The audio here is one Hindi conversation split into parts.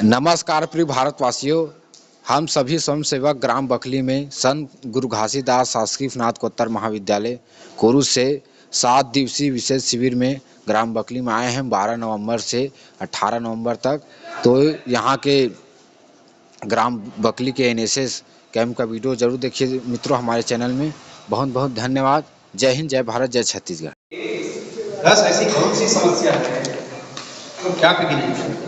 नमस्कार प्रिय भारतवासियों, हम सभी स्वयंसेवक ग्राम बकली में संत गुरु घासीदास शासकीय स्नातकोत्तर महाविद्यालय कोरू से 7 दिवसीय विशेष शिविर में ग्राम बकली में आए हैं 12 नवंबर से 18 नवंबर तक। तो यहाँ के ग्राम बकली के एनएसएस कैंप का वीडियो जरूर देखिए मित्रों हमारे चैनल में। बहुत बहुत धन्यवाद। जय हिंद, जय भारत, जय छत्तीसगढ़। 10 ऐसी कौन सी समस्या है तो क्या कभी नहीं है?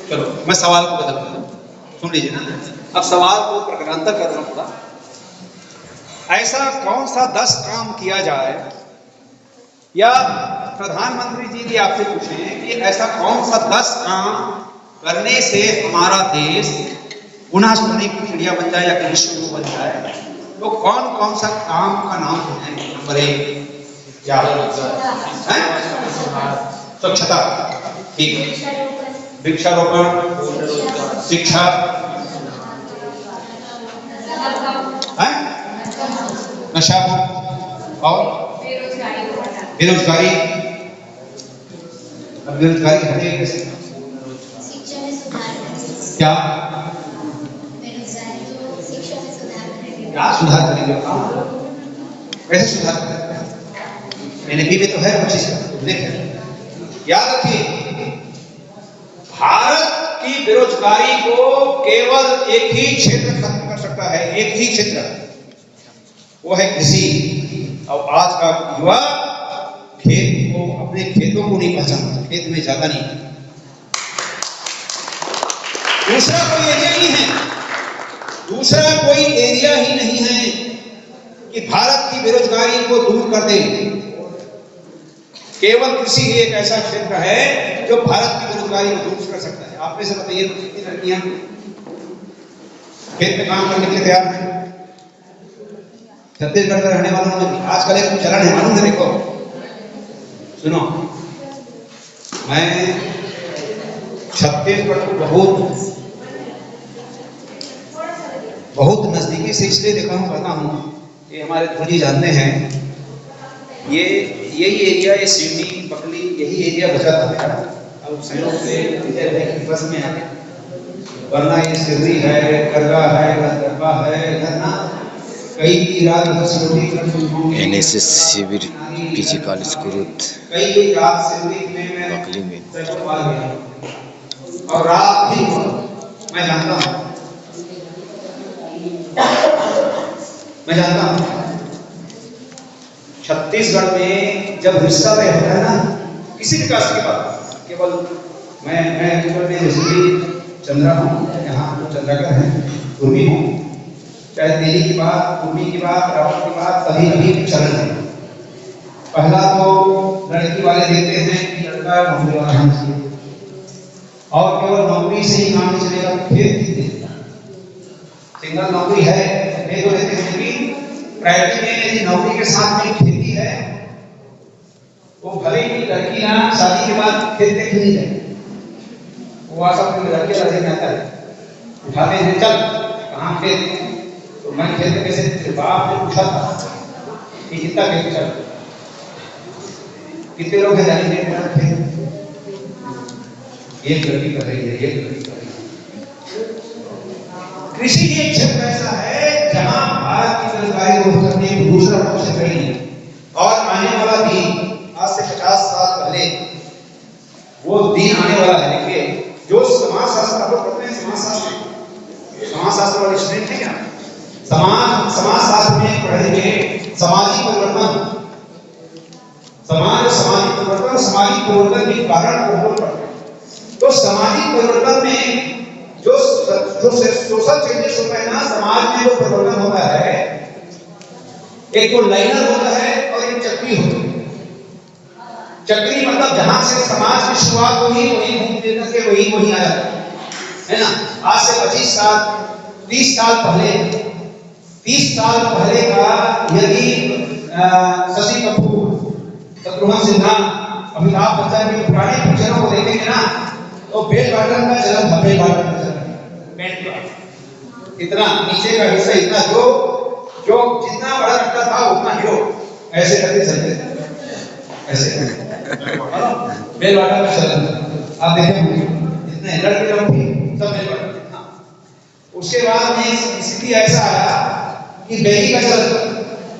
चलो मैं सवाल को बदलता हूं, सुन लीजिए ना। अब सवाल को प्रकारांतर कर रहा हूं थोड़ा। ऐसा कौन सा 10 काम किया जाए, या प्रधानमंत्री जी भी आपसे पूछें कि ऐसा कौन सा 10 काम करने से हमारा देश पुनः सोने की चिड़िया बन जाए या विश्व गुरु बन जाए, तो कौन कौन सा काम का नाम है? नंबर 1 क्या है? स्वच्छता, ठीक है। वृक्षारोपण, शिक्षा, नशा और बेरोजगारी। अब बेरोजगारी हटेगी कैसे? क्या क्या सुधार करेंगे? कैसे सुधार करेंगे? एनपी में तो है वो चीज, देखें। याद रखिए, भारत की बेरोजगारी को केवल एक ही क्षेत्र खत्म कर सकता है, एक ही क्षेत्र, वो है कृषि। और आज का युवा खेत को, अपने खेतों को नहीं पहचानता, खेत में ज्यादा नहीं। दूसरा कोई एरिया नहीं है, दूसरा कोई एरिया ही नहीं है कि भारत की बेरोजगारी को दूर कर दे। केवल कृषि ही एक ऐसा क्षेत्र है जो भारत की बेरोजगारी को दूर कर सकता है। आप में से बताइए, कितनी लड़कियां खेत में काम करने के लिए तैयार हैं? छत्तीसगढ़ में रहने वालों में आजकल एक चलन है, मालूम है? देखो सुनो, मैं छत्तीसगढ़ को बहुत नजदीकी से इसलिए देखा हूँ, कहता हूँ कि हमारे धोनी जानते हैं, यही एरिया, ये सिवनी बकली, यही एरिया बचा था। अब संयोग से बस में आ गया, वरना ये सिवनी है, करगा है, गरबा है, इधर ना कई रात एनएसएस शिविर पीजी कॉलेज कुरुद कई रात सिवनी में बकली में और रात भी मैं जानता हूँ छत्तीसगढ़ में जब हिस्सा में होता है ना किसी विकास की बात, केवल मैं जैसे चंद्रा हूँ, यहाँ चंद्राकर है, कुर्मी हूँ, चाहे दिल्ली की बात, कुर्मी की बात, रावत की बात, सभी अभी चलन है। पहला तो लड़की वाले देते हैं कि लड़का नौकरी वाला होना चाहिए, और केवल नौकरी से ही काम नहीं चलेगा, फिर सिंगल नौकरी है नहीं तो लेते हैं कि प्राइवेट में यदि नौकरी के साथ में खेती है, वो भले ही लड़की ना शादी के बाद खेत देख नहीं जाए, वो आशा अपने लड़के लड़के में आता है, उठाते हैं, चल कहाँ खेत? तो मैं खेत कैसे? बाप ने पूछा था कि कितना खेत? चल कितने लोग हैं जाने देने वाला खेत? एक लड़की कर रही है, एक लड़की कर रही है। कृषि ही एक क्षेत्र ऐसा है जहां भारत की बेरोजगारी दूर करने की दूसरा पक्ष कहीं है। और आने वाला दिन, आज से 50 साल पहले वो दिन आने वाला है। देखिए, जो समाजशास्त्र आप लोग पढ़ते हैं, समाजशास्त्र वाले स्टूडेंट हैं क्या? समाजशास्त्र में पढ़ेंगे सामाजिक परिवर्तन, सामाजिक परिवर्तन के कारण को पढ़ते हैं। तो सामाजिक परिवर्तन में जो सोशल चेंजेस होता है ना, समाज में जो परिवर्तन होता है, एक तो लाइनर होता है और एक चक्री होता है। चक्री मतलब जहां से समाज की शुरुआत हुई वही घूम फिर करके वही आ जाता है ना। आज से 25 साल 30 साल पहले का यदि शशि कपूर, शत्रुघ्न सिन्हा, अमिताभ बच्चन के पुराने पिक्चरों को देखेंगे ना, तो बेल बॉटम का चलन था, बेल बॉटम का चलन, इतना नीचे का हिस्सा इतना जो जितना बड़ा रखता था उतना हीरो, ऐसे करके चलते थे, ऐसे बेल वाटर का चलन आप देखें, जितने लड़के लोग थे सब बेल वाटर। उसके बाद में स्थिति ऐसा आया कि बेली का चलन,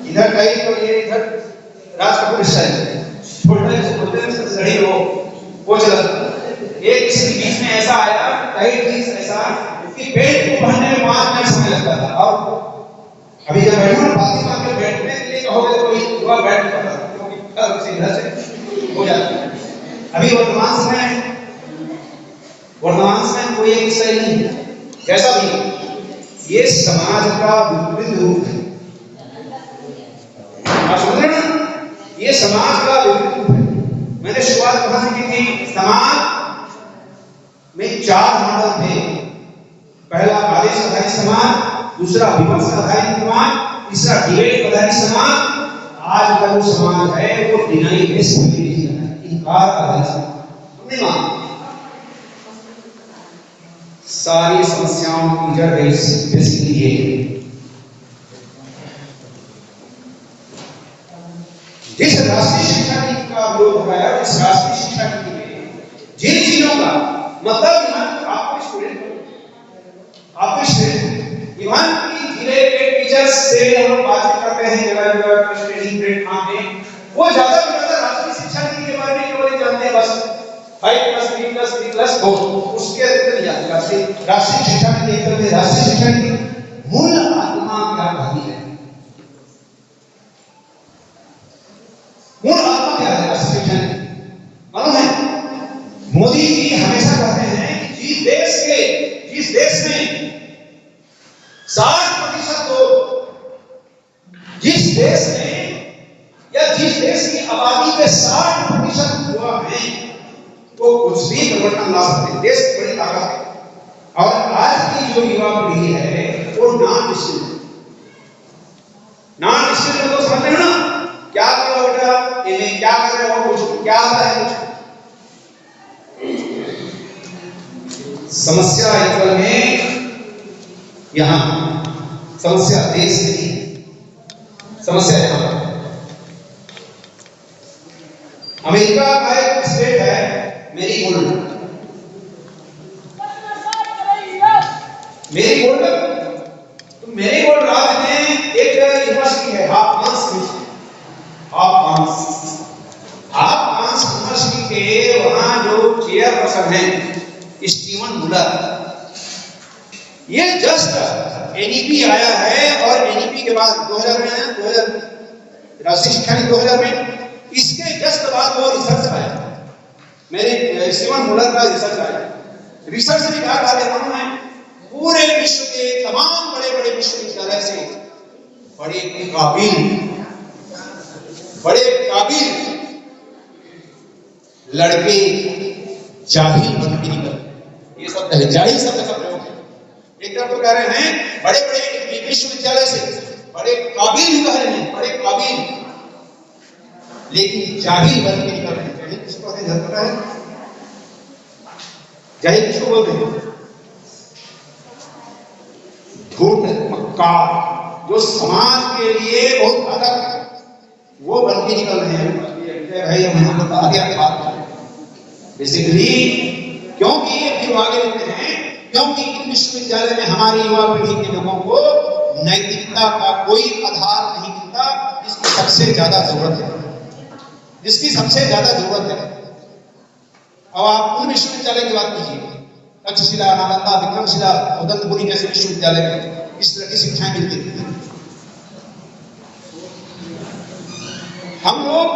इधर कहीं तो ये इधर राज कपूर स्टाइल छोटे लड़ी वो चलन। एक स्थिति बीच में ऐसा आया कहीं चीज ऐसा कि पेट को पहनने में 5 मिनट समय लगता था, और अभी जब बैठो ना बातें मार के बैठने के लिए कहोगे तो कोई युवा बैठ नहीं पाता, क्योंकि घर से इधर से हो जाता है। अभी वर्तमान समय कोई एक सही नहीं है, जैसा भी ये समाज का विपरीत रूप है। आप समझ रहे ना, ये समाज का विपरीत रूप है। मैंने शुरुआत कहां से की थी, समाज में 4 मॉडल थे। पहला आदेश आधारित समाज, दूसरा विमर्श आधारित समाज, तीसरा डिबेट आधारित समाज, आज का जो समाज है वो डिनाई बेस्ड रिलीजन है, इनकार आधारित समाज। सारी समस्याओं की जड़ बेसिकली ये है। जिस राष्ट्रीय शिक्षा नीति का विरोध हो रहा है, इस राष्ट्रीय शिक्षा नीति में जिन चीजों का मतलब आपको स्टूडेंट इवन की जिले के टीचर्स से हम बात करते हैं जगह जगह ट्रेनिंग प्लेटफॉर्म में, वो ज्यादा से ज्यादा राष्ट्रीय शिक्षा नीति के बारे में केवल जानते हैं, बस 5+3+3+4 उसके अंदर नहीं जाते। राष्ट्रीय शिक्षा नीति एक तरह से राष्ट्रीय शिक्षा नीति मूल आत्मा क्या कहती है, मूल आत्मा क्या है राष्ट्रीय शिक्षा नीति मालूम है? मोदी जी हमेशा कहते हैं कि जिस देश में 60% लोग, जिस देश में या जिस देश की आबादी के 60% युवा हैं, वो कुछ भी परिवर्तन ला सकते, देश की बड़ी ताकत है। और आज की जो युवा पीढ़ी है वो नॉन डिजिटल तो समझते हो ना, क्या कर रहे हो बेटा, एमए क्या कर रहे हो, कुछ क्या आता है कुछ। समस्या केवल में यहां, समस्या देश नहीं है, समस्या यहां। अमेरिका का एक स्टेट है मेरीगोल्ड, तो मेरीगोल्ड राज्य में एक यूनिवर्सिटी है हाफमांस यूनिवर्सिटी के वहां जो चेयरपर्सन है स्टीवन मुलर, ये जस्ट एनईपी आया है, और एनईपी के बाद 2000 में आया, 2000 राष्ट्रीय शिक्षा नीति 2000 में, इसके जस्ट बाद वो रिसर्च आया, मेरे स्टीवन मुलर का रिसर्च आया। रिसर्च में क्या कहा गया है, पूरे विश्व के तमाम बड़े बड़े विश्वविद्यालय से बड़े काबिल लड़के जाहिल बन के निकल, ये शब्द है जाहिल शब्द का प्रयोग है। एक तरफ तो कह रहे हैं बड़े बड़े विश्वविद्यालय से बड़े काबिल ही कह रहे हैं, बड़े काबिल, लेकिन जाहिल बन के निकल रहे हैं। जाहिल किसको कहते हैं, पता है जाहिल किसको बोलते हैं? धूर्त मक्कार, जो समाज के लिए बहुत घातक है, वो बन के निकल रहे हैं। भाई मैंने बता दिया था बेसिकली, क्योंकि फिर आगे लिखते हैं, क्योंकि इन विश्वविद्यालय में हमारी युवा पीढ़ी के लोगों को नैतिकता का कोई आधार नहीं मिलता, जिसकी सबसे ज्यादा जरूरत है, अब आप उन विश्वविद्यालय की बात कीजिए, तक्षशिला, नालंदा, विक्रमशिला, उदंतपुरी जैसे विश्वविद्यालय में इस तरह की शिक्षाएं मिलती थी। हम लोग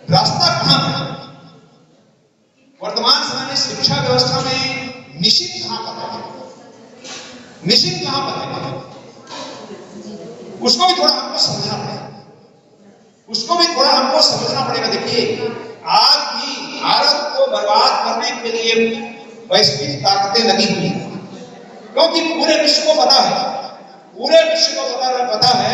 रास्ता कहां है? वर्तमान समय में शिक्षा व्यवस्था में मिशन कहां पर है? उसको भी थोड़ा हमको समझना पड़ेगा। देखिए, आज भी भारत को बर्बाद करने के लिए वैश्विक ताकतें लगी हुई हैं, क्योंकि पूरे विश्व को पता है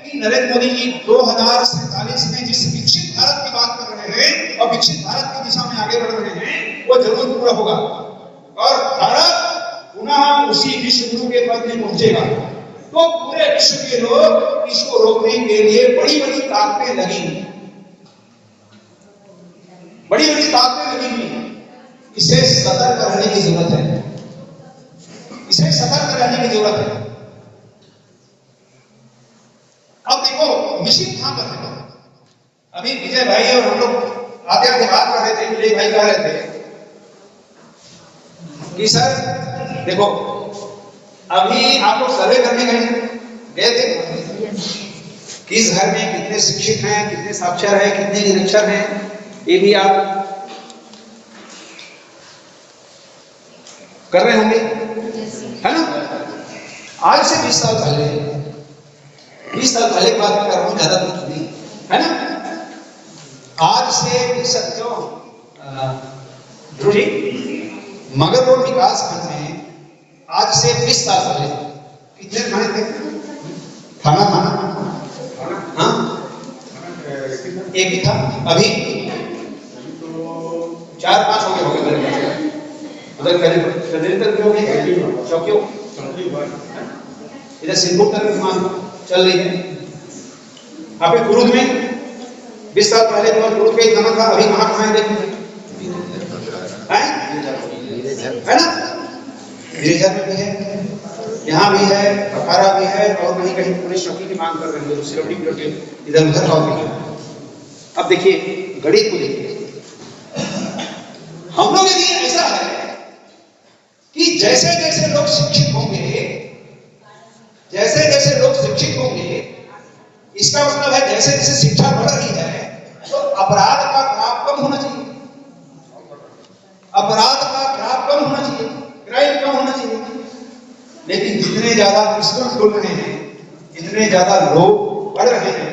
कि नरेंद्र मोदी जी 2047 में जिस विकसित भारत की बात कर रहे हैं और विकसित भारत की दिशा में आगे बढ़ रहे हैं, वो जरूर पूरा होगा और भारत पुनः उसी विश्व गुरु के पद में पहुंचेगा। तो पूरे विश्व के लोग इसको रोकने के लिए बड़ी बड़ी ताकतें लगी। बड़ी बड़ी ताकतें लगी हुई हैं, इसे सतर्क रहने की जरूरत है, इसे सतर्क रहने की जरूरत है। अब देखो मिशन कहां पर है। अभी विजय भाई और हम लोग आते आते बात कर रहे थे, विजय भाई कह रहे थे कि सर देखो अभी आप लोग सर्वे करने गए थे, किस घर में कितने शिक्षित हैं, कितने साक्षर हैं, कितने निरक्षर हैं, ये भी आप कर रहे होंगे, है ना। आज से 20 साल पहले की बात कर रहा हूं, ज्यादा कुछ नहीं, है ना। आज से मगर रोड विकास खंड में आज से 20 साल पहले कितने थाने थे? थाना हाँ एक ही था, अभी 4-5 हो गए मेरे ख्याल से, मतलब हो गए चौकियों, इधर सिंहपुर तक मांग चल रही है। आपके कुरुद में 20 साल पहले तो कुरुद का ही थाना था, अभी कहाँ है देखो, है ना। गिरिजन में भी है, यहाँ भी है, अखाड़ा भी है, और कहीं कहीं पुलिस चौकी की मांग कर रहे हैं, सिलवटी भी इधर उधर और भी है। अब देखिए गणित को देखिए, हम लोग यदि ऐसा है कि जैसे जैसे लोग शिक्षित होंगे, इसका मतलब है जैसे जैसे शिक्षा बढ़ रही है तो अपराध का ग्राफ कम होना चाहिए, क्राइम कम होना चाहिए। लेकिन जितने ज्यादा स्कूल खुल रहे हैं, जितने ज्यादा लोग बढ़ रहे हैं,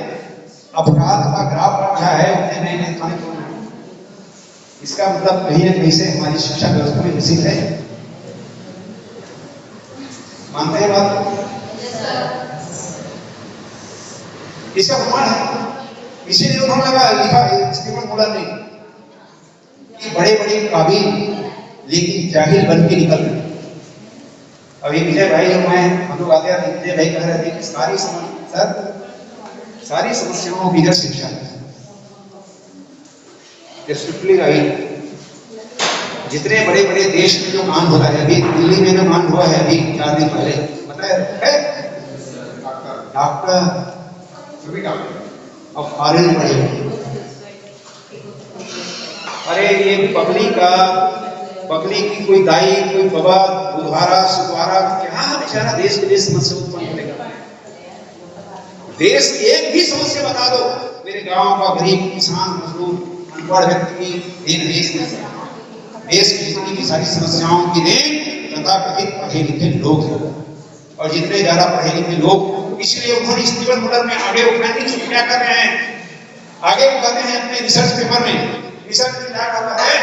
अपराध का ग्राफ क्या है, उतने नए नए थाने खुल रहे हैं। इसका मतलब कहीं ना कहीं से हमारी शिक्षा व्यवस्था में विकसित है, मानते हैं बात। इसका प्रमाण है, इसीलिए उन्होंने लिखा है स्टीफन मुलर ने कि बड़े बड़े काबिल लेकिन जाहिल बन के निकल रहे। अभी विजय भाई और मैं हम लोग आते हैं, विजय भाई कह रहे थे कि सारी समस्याओं की जड़ शिक्षा है। जितने बड़े बड़े देश में जो कांड हो रहा है, अभी दिल्ली में जो कांड हुआ है अभी 4 दिन पहले, पता है डॉक्टर और फॉरेन पड़े। अरे ये पगली की कोई दाई, कोई बाबा, बुधवारा सुधवारा, क्या बेचारा देश विदेश समस्या उत्पन्न करेगा। देश एक भी समस्या बता दो, मेरे गांव का गरीब किसान मजदूर अनपढ़ व्यक्ति की देन देश की जितनी की सारी समस्याओं की देन तथाकथित पढ़े लिखे लोग हैं। और जितने ज्यादा पढ़े लिखे लोग, इसलिए उन्होंने स्टीफन मुलर में आगे उठाने की क्या कर रहे हैं, आगे उठाते हैं अपने रिसर्च पेपर में। रिसर्च में क्या कहता है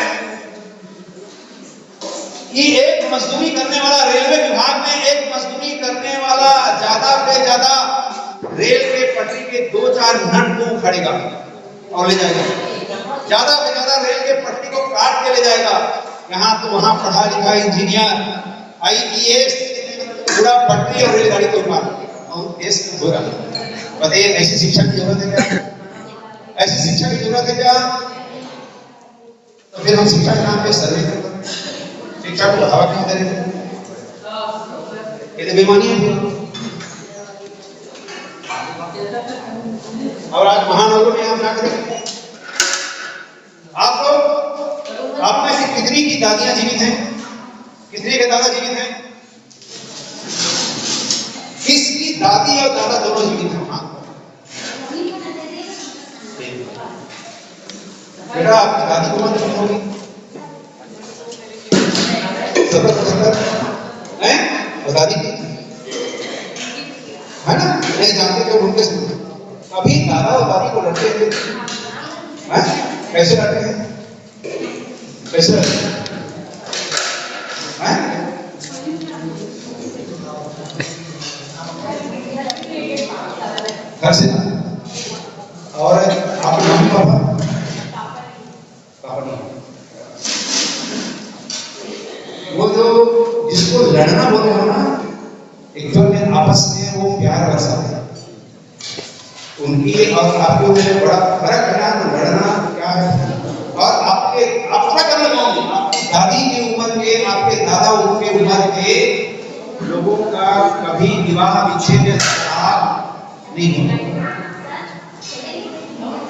कि एक मजदूरी करने वाला, रेलवे विभाग में एक मजदूरी करने वाला ज्यादा से ज्यादा रेल के पटरी के 2-4 नट को उखाड़ेगा और ले जाएगा, ज्यादा से ज्यादा रेल के पटरी को काट के ले जाएगा। यहाँ तो वहां पढ़ा लिखा इंजीनियर, IPS पूरा पटरी और रेलगाड़ी को मार और देश हो रहा। बताइए ऐसी शिक्षा की जरूरत है क्या? ऐसी शिक्षा की जरूरत है क्या? तो फिर हम शिक्षा के नाम पे सर्वे करते हैं, शिक्षा को बढ़ावा क्यों दे रहे हैं? ये तो बेईमानी है। और आज महानगरों में हम क्या करें? आप लोग, आप में से कितनी की दादियां जीवित हैं, कितने के दादा जीवित हैं? किसकी दादी और दादा दोनों जीवित हैं? बेटा आपकी दादी को मत होगी हैं, और दादी की है ना, नहीं जानते क्यों उनके सुनते। अभी दादा और दादी को लड़ते हैं, कैसे लड़ते हैं, कैसे लड़ते हैं? घर से और आपके मम्मी पापा नहीं, वो जो जिसको लड़ना बोलते हो ना, एक तो में आपस में वो प्यार बरसाते हैं, उनकी और आपके में बड़ा फर्क है ना। लड़ना क्या है और आपके समाज के लोगों का कभी विवाह विच्छेद नहीं होता।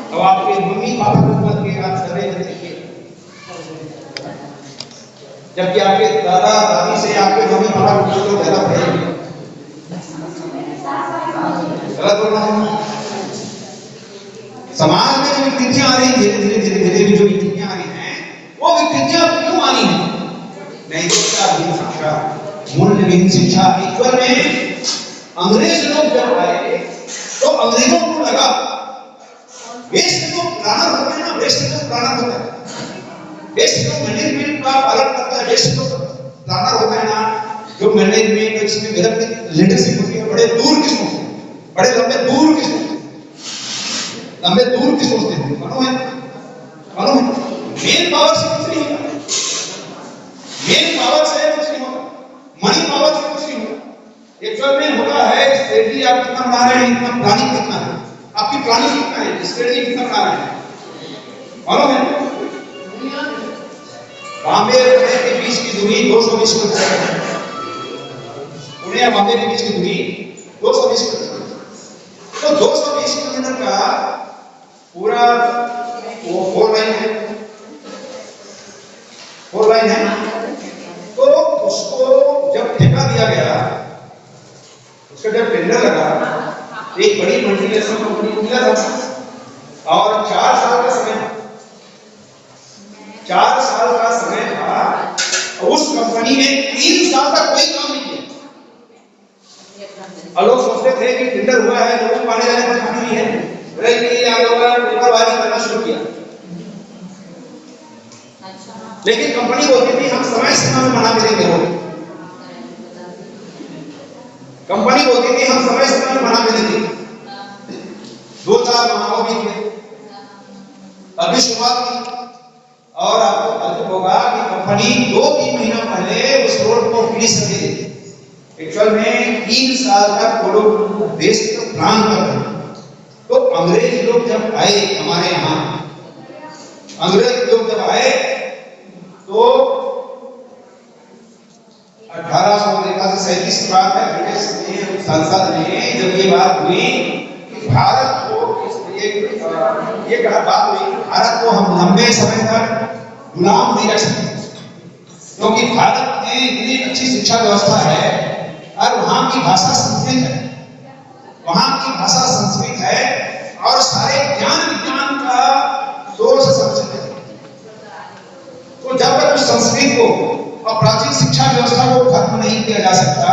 अब आपके मम्मी पापा को मत के आप कर रहे थे, जबकि आपके दादा दादी से आपके मम्मी पापा को तो ज्यादा पढ़े। गलत बोल रहा हूं? समाज में जो विकृतियां आ रही धीरे जो विकृतियां आ रही हैं, वो विकृतियां क्यों आ रही हैं? नैतिकता विहीन शिक्षा, मूल्य विहीन शिक्षा। ईश्वर में अंग्रेज लोग जब आए तो अंग्रेजों को लगा वेस्ट जो प्लानर होते हैं ना, वेस्ट जो प्लानर होता है, वेस्ट जो मैनेजमेंट का पालन करता है, वेस्ट जो प्लानर होता है ना, जो मैनेजमेंट इसमें गलत लीडरशिप होती है, बड़े दूर की सोचते हैं, बड़े लंबे दूर की सोचते हैं, लंबे दूर की सोचते हैं। मानो है मेन पावर से कुछ नहीं होता, मेन पावर से कुछ नहीं होता, मनी पावर से कुछ नहीं होता। एक्चुअल में होता है स्ट्रेटजी आप कितना बना रहे हैं, इतना प्लानिंग कितना है, आपकी प्लानिंग कितना है, स्ट्रेटजी कितना बना रहे हैं। मालूम है बॉम्बे और पुणे के बीच की दूरी 220 किलोमीटर है। पुणे और बॉम्बे के बीच की दूरी 220 किलोमीटर, तो 220 किलोमीटर का पूरा वो 4 लाइन है, 4 लाइन है। तो उसको जब ठेका दिया गया, उसका जब टेंडर लगा, एक बड़ी मल्टीनेशनल कंपनी को मिला था और 4 साल का समय, 4 साल का समय था। उस कंपनी ने 3 साल तक कोई काम नहीं किया। और लोग सोचते थे कि टेंडर हुआ है, लोगों को आने जाने में परेशानी नहीं है, पेपरबाजी करना शुरू किया। लेकिन कंपनी बोलती थी हम समय सीमा में बना के देंगे, कंपनी बोलती थी हम समय सीमा में बना के देंगे। 2-4 महीनों बीत गए, अभी शुरुआत की और आपको मालूम होगा कि कंपनी 2-3 महीना पहले उस रोड को फिनिश कर दी। एक्चुअल में 3 साल तक वो लोग देश का प्लान कर रहे हैं। तो अंग्रेज लोग जब आए हमारे यहाँ, अंग्रेज लोग जब आए तो 1837 की बात है, ब्रिटिश ने संसद में जब ये बात हुई कि भारत को ये कहा बात हुई, भारत को हम लंबे समय तक गुलाम नहीं रख सकते, क्योंकि भारत में इतनी अच्छी शिक्षा व्यवस्था है और वहां की भाषा संस्कृत है, वहां की भाषा संस्कृत है और सारे ज्ञान विज्ञान का सोर्स संस्कृत है। तो जब तक उस संस्कृत को और प्राचीन शिक्षा व्यवस्था को खत्म नहीं किया जा सकता,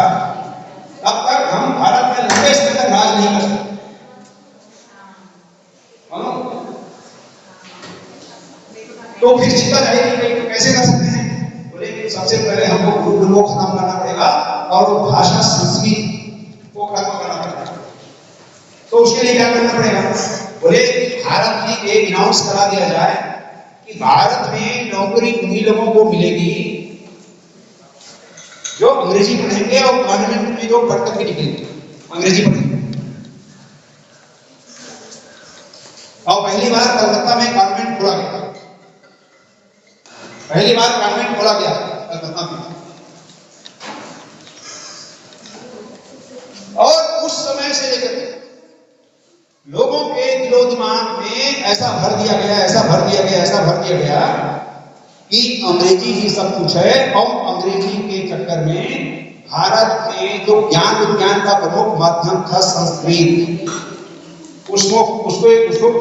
तब तक हम भारत में लंबे समय तक राज नहीं कर सकते। तो फिर चिंता जाएगी कि कैसे कर सकते हैं? बोले कि सबसे पहले हमको गुरुकुल को खत्म करना पड़ेगा और वो भाषा संस्कृत को खत्म करना पड़ेगा। तो उसके लिए क्या करना पड़ेगा? बोले भारत में एक अनाउंस करा दिया जाए कि भारत में नौकरी उन्हीं लोगों को मिलेगी जो अंग्रेजी पढ़ेंगे और पार्लियामेंट में जो पढ़ करके निकलेंगे अंग्रेजी पढ़ेंगे। और पहली बार कलकत्ता में कॉन्वेंट खोला गया, पहली बार कॉन्वेंट खोला गया कलकत्ता में। और उस समय से लेकर लोगों के दिलो दिमाग में ऐसा भर दिया गया, ऐसा भर दिया गया, ऐसा भर दिया गया कि अंग्रेजी ही सब कुछ है। और अंग्रेजी के चक्कर में भारत में जो ज्ञान विज्ञान का प्रमुख माध्यम था संस्कृत, उसको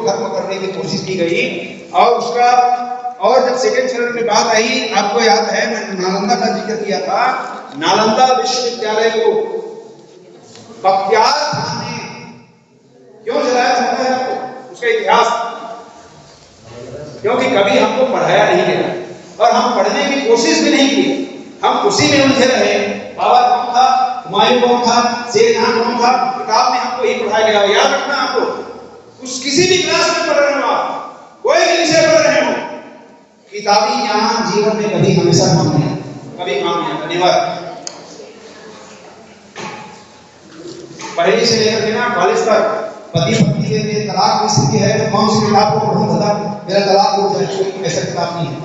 खत्म करने की कोशिश की गई। और जब सेकेंड चरण में बात आई, आपको याद है मैंने नालंदा का जिक्र किया था, नालंदा विश्वविद्यालय को बख्तियार खान ने क्यों जलाया था पता है आपको? उसका इतिहास, क्योंकि कभी हमको पढ़ाया नहीं गया और हम पढ़ने की कोशिश भी नहीं की, हम उसी में उलझे रहे। बाबर कौन था, हुमायूं कौन था, शेर जहां कौन था, किताब में हमको यही पढ़ाया गया। याद रखना आप लोग, उस किसी भी क्लास में पढ़ रहे हो, आप कोई भी विषय पढ़ रहे हो, किताबी ज्ञान जीवन में कभी हमेशा काम नहीं है, कभी काम नहीं है। धन्यवाद। पहली से लेकर के ना कॉलेज तक पति पत्नी के तलाक की स्थिति है तो कौन सी किताब को पढ़ूं तथा मेरा तलाक हो जाए, कोई ऐसा किताब नहीं है।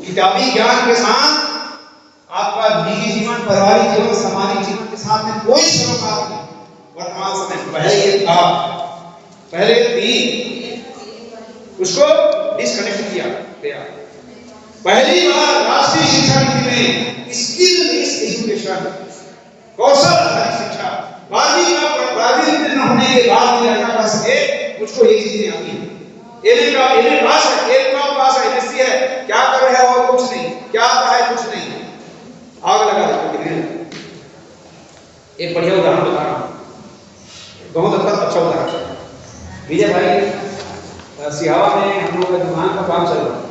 किताबी ज्ञान के साथ आपका निजी जीवन, पारिवारिक जीवन, सामाजिक जीवन के साथ में कोई सरोकार नहीं वर्तमान समय। पहले ये था, पहले भी उसको डिस्कनेक्ट किया गया। पहली बार राष्ट्रीय शिक्षा नीति में स्किल बेस्ड एजुकेशन, कौशल आधारित शिक्षा, 12वीं उत्तीर्ण होने के बाद भी लड़का कर सके, मुझको ये चीजें आती है। एमए पास है, एमएससी है, क्या कर रहे हो? कुछ नहीं। क्या आता है? कुछ नहीं। आग लगा देते। एक बढ़िया उदाहरण बता रहा हूँ, बहुत अच्छा उदाहरण। विजय भाई, सिहावा में हम लोग का दुकान का काम चल रहा है,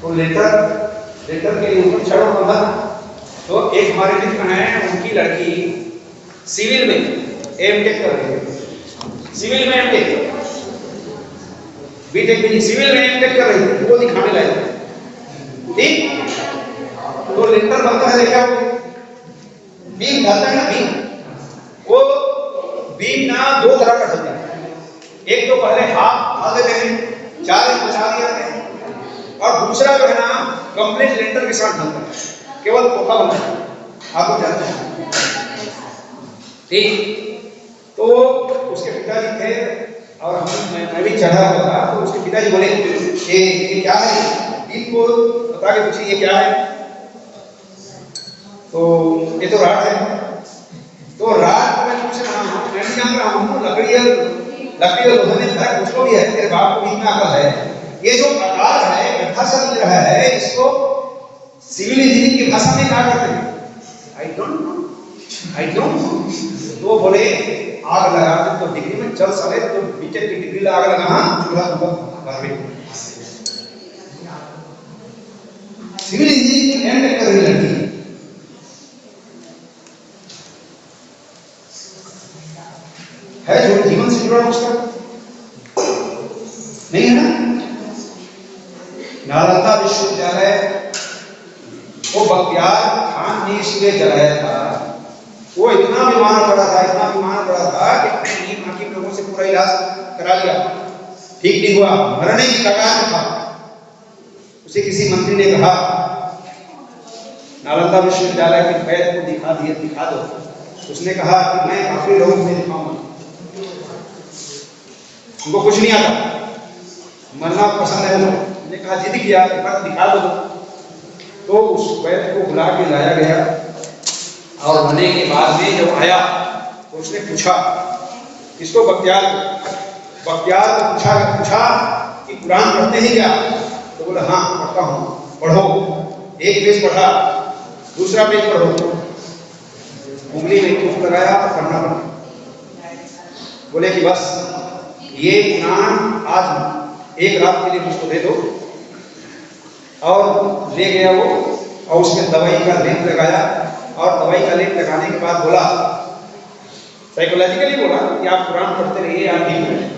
तो लेटर के ऊपर चढ़ रहा था, तो एक हमारे मित्र हैं, उनकी लड़की सिविल में एमटेक कर रही है। सिविल में एमटेक, बीटेक भी सिविल में एमटेक कर रही है, वो दिखाने लायक। ठीक, तो लेटर बनता है, क्या बीम डालता है ना, बीम, वो बीम ना दो तरह का चलता है। एक तो पहले हाफ डाल देते हैं, 4 इंच बचा दिया है, और दूसरा जो है ना कंप्लीट लेंटर के साथ ढलता है, केवल पोखा बनता है, आपको जानते हैं। ठीक, तो उसके पिताजी थे और मैं भी चढ़ा हुआ था, तो उसके पिताजी बोले ये क्या है? इनको बता के पूछिए ये क्या है? तो ये तो राड है। तो राड मैं पूछ रहा हूँ, मैं भी जान रहा हूँ, लकड़ी और लोहे में फर्क उसको भी है, तेरे बाप को भी इतना अकल है। ये जो आकार है, गड्ढा सा दिख रहा है, इसको सिविल इंजीनियरिंग की भाषा में क्या कहते हैं? I don't know. तो बोले आग लगा दे तो डिग्री में चल सके, तो बीटेक की डिग्री लगा आग लगा, चूल्हा भरवे। सिविल इंजीनियरिंग एंड कर रही लड़की है, जो जीवन से जुड़ा उसका नहीं है ना। नालंदा विश्वविद्यालय वो बख्तियार खान ने इसलिए जलाया था, वो इतना बीमार पड़ा था कि अपने नीम हकीम लोगों से पूरा इलाज करा लिया, ठीक नहीं हुआ, मरने की कगार में था। उसे किसी मंत्री ने कहा नालंदा विश्वविद्यालय के वैद को दिखा दो। उसने कहा कि मैं काफी लोगों से दिखाऊंगा, उनको कुछ नहीं आता, मरना पसंद है। उन्होंने कहा जिद किया कि मत दिखा दो। तो उस वैद्य को बुला के लाया गया, और होने के बाद में जब आया तो उसने पूछा किसको? बख्तियार को पूछा कि कुरान पढ़ते हैं क्या? तो बोला हाँ पढ़ता हूँ। पढ़ो। एक पेज पढ़ा, दूसरा पेज पढ़ो, उंगली में कुछ लगाया, पढ़ना पड़ा। बोले कि बस ये कुरान आज एक रात के लिए मुझको दे दो। और ले गया वो, और उसमें दवाई का लेप लगाया, और दवाई का लेप लगाने के बाद बोला, साइकोलॉजिकली बोला कि आप कुरान पढ़ते रहिए, आप ठीक हो जाएंगे,